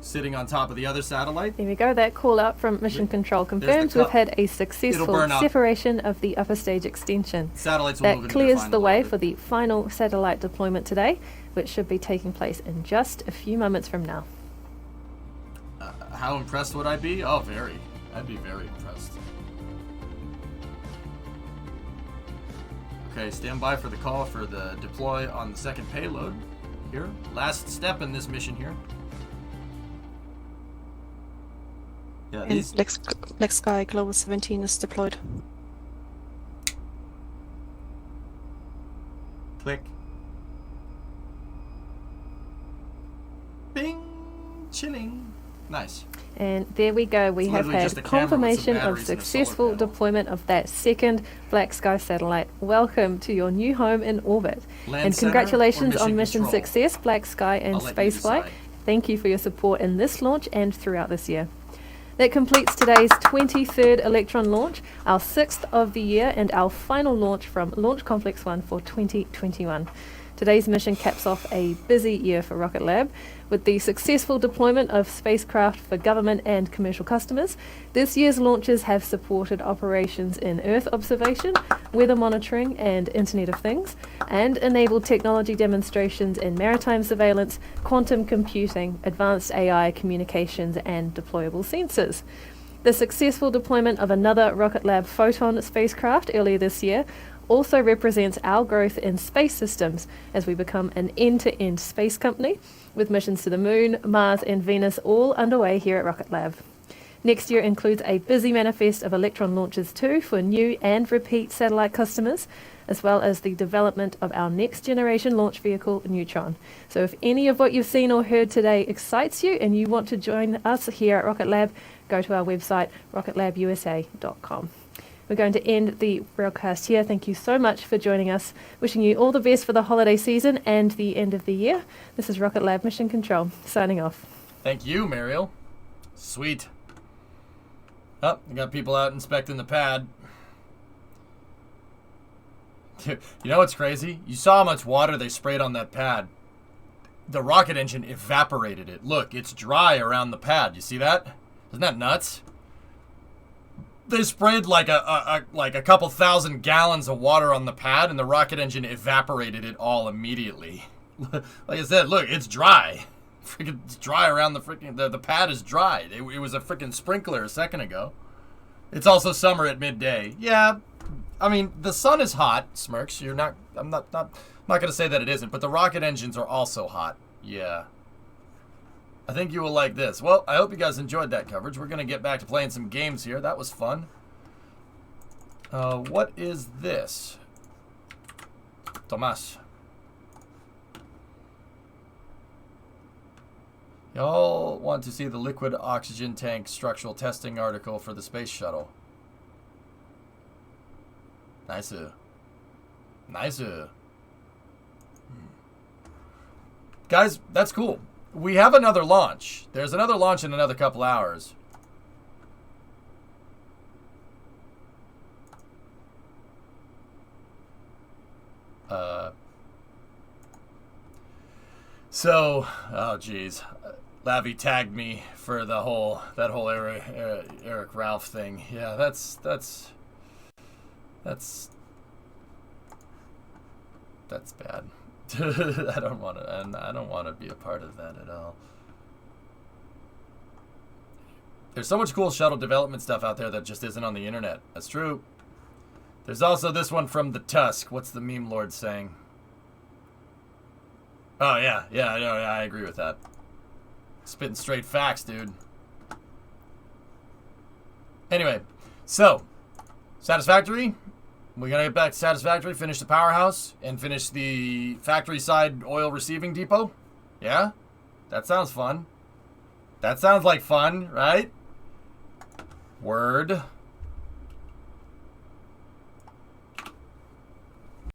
[SPEAKER 1] sitting on top of the other satellite.
[SPEAKER 2] There we go. That call out from Mission Control confirms
[SPEAKER 1] cup.
[SPEAKER 2] we've had a successful
[SPEAKER 1] burn up.
[SPEAKER 2] separation of the upper stage extension.
[SPEAKER 1] Satellites will move
[SPEAKER 2] That
[SPEAKER 1] into their
[SPEAKER 2] clears
[SPEAKER 1] final
[SPEAKER 2] the way
[SPEAKER 1] orbit.
[SPEAKER 2] for the final satellite deployment today, which should be taking place in just a few moments from now.
[SPEAKER 1] How impressed would I be? Oh, very. I'd be very impressed. Okay, stand by for the call for the deploy on the second payload here. Last step in this mission here. Yeah,
[SPEAKER 9] And
[SPEAKER 1] these.
[SPEAKER 9] Black Sky Global 17 is deployed.
[SPEAKER 1] Click. Bing! Chilling. Nice.
[SPEAKER 2] And there we go. We
[SPEAKER 1] It's
[SPEAKER 2] have
[SPEAKER 1] literally just
[SPEAKER 2] had
[SPEAKER 1] a camera with some
[SPEAKER 2] confirmation of
[SPEAKER 1] batteries and a solar
[SPEAKER 2] successful
[SPEAKER 1] panel.
[SPEAKER 2] deployment of that second Black Sky satellite. Welcome to your new home in orbit.
[SPEAKER 1] Land
[SPEAKER 2] And
[SPEAKER 1] center or
[SPEAKER 2] congratulations
[SPEAKER 1] mission
[SPEAKER 2] on mission
[SPEAKER 1] control?
[SPEAKER 2] success, Black Sky and
[SPEAKER 1] I'll let you
[SPEAKER 2] spaceflight.
[SPEAKER 1] decide.
[SPEAKER 2] Thank you for your support in this launch and throughout this year. That completes today's 23rd Electron launch, our 6th of the year, and our final launch from Launch Complex 1 for 2021. Today's mission caps off a busy year for Rocket Lab with the successful deployment of spacecraft for government and commercial customers. This year's launches have supported operations in Earth observation, weather monitoring and Internet of Things, and enabled technology demonstrations in maritime surveillance, quantum computing, advanced AI, communications and deployable sensors. The successful deployment of another Rocket Lab Photon spacecraft earlier this year also represents our growth in space systems as we become an end-to-end space company with missions to the Moon, Mars and Venus all underway here at Rocket Lab. Next year includes a busy manifest of Electron launches too for new and repeat satellite customers, as well as the development of our next generation launch vehicle, Neutron. So if any of what you've seen or heard today excites you and you want to join us here at Rocket Lab, go to our website, rocketlabusa.com. We're going to end the broadcast here. Thank you so much for joining us. Wishing you all the best for the holiday season and the end of the year. This is Rocket Lab Mission Control, signing off.
[SPEAKER 1] Thank you, Mariel. Sweet. Oh, we got people out inspecting the pad. You know what's crazy? You saw how much water they sprayed on that pad. The rocket engine evaporated it. Look, it's dry around the pad. You see that? Isn't that nuts? They sprayed like a couple thousand gallons of water on the pad, and the rocket engine evaporated it all immediately. Like I said, look, it's dry. Freaking, it's dry around the freaking. The pad is dry. It was a freaking sprinkler a second ago. It's also summer at midday. Yeah, I mean the sun is hot. Smirks. You're not. I'm not gonna say that it isn't, but the rocket engines are also hot. Yeah. I think you will like this. Well, I hope you guys enjoyed that coverage. We're going to get back to playing some games here. That was fun. What is this? Tomas. Y'all want to see the liquid oxygen tank structural testing article for the space shuttle. Nice. Nice. Guys, that's cool. We have another launch. There's another launch in another couple hours. Oh geez. Lavi tagged me for that whole Eric Ralph thing. Yeah, that's bad. I don't want to, and I don't want to be a part of that at all. There's so much cool shuttle development stuff out there that just isn't on the internet. That's true. There's also this one from the Tusk. What's the meme lord saying? Oh yeah, I agree with that. Spitting straight facts, dude. Anyway, so Satisfactory. We're gonna get back to Satisfactory, finish the powerhouse, and finish the factory side oil receiving depot. Yeah? That sounds fun. That sounds like fun, right? Word.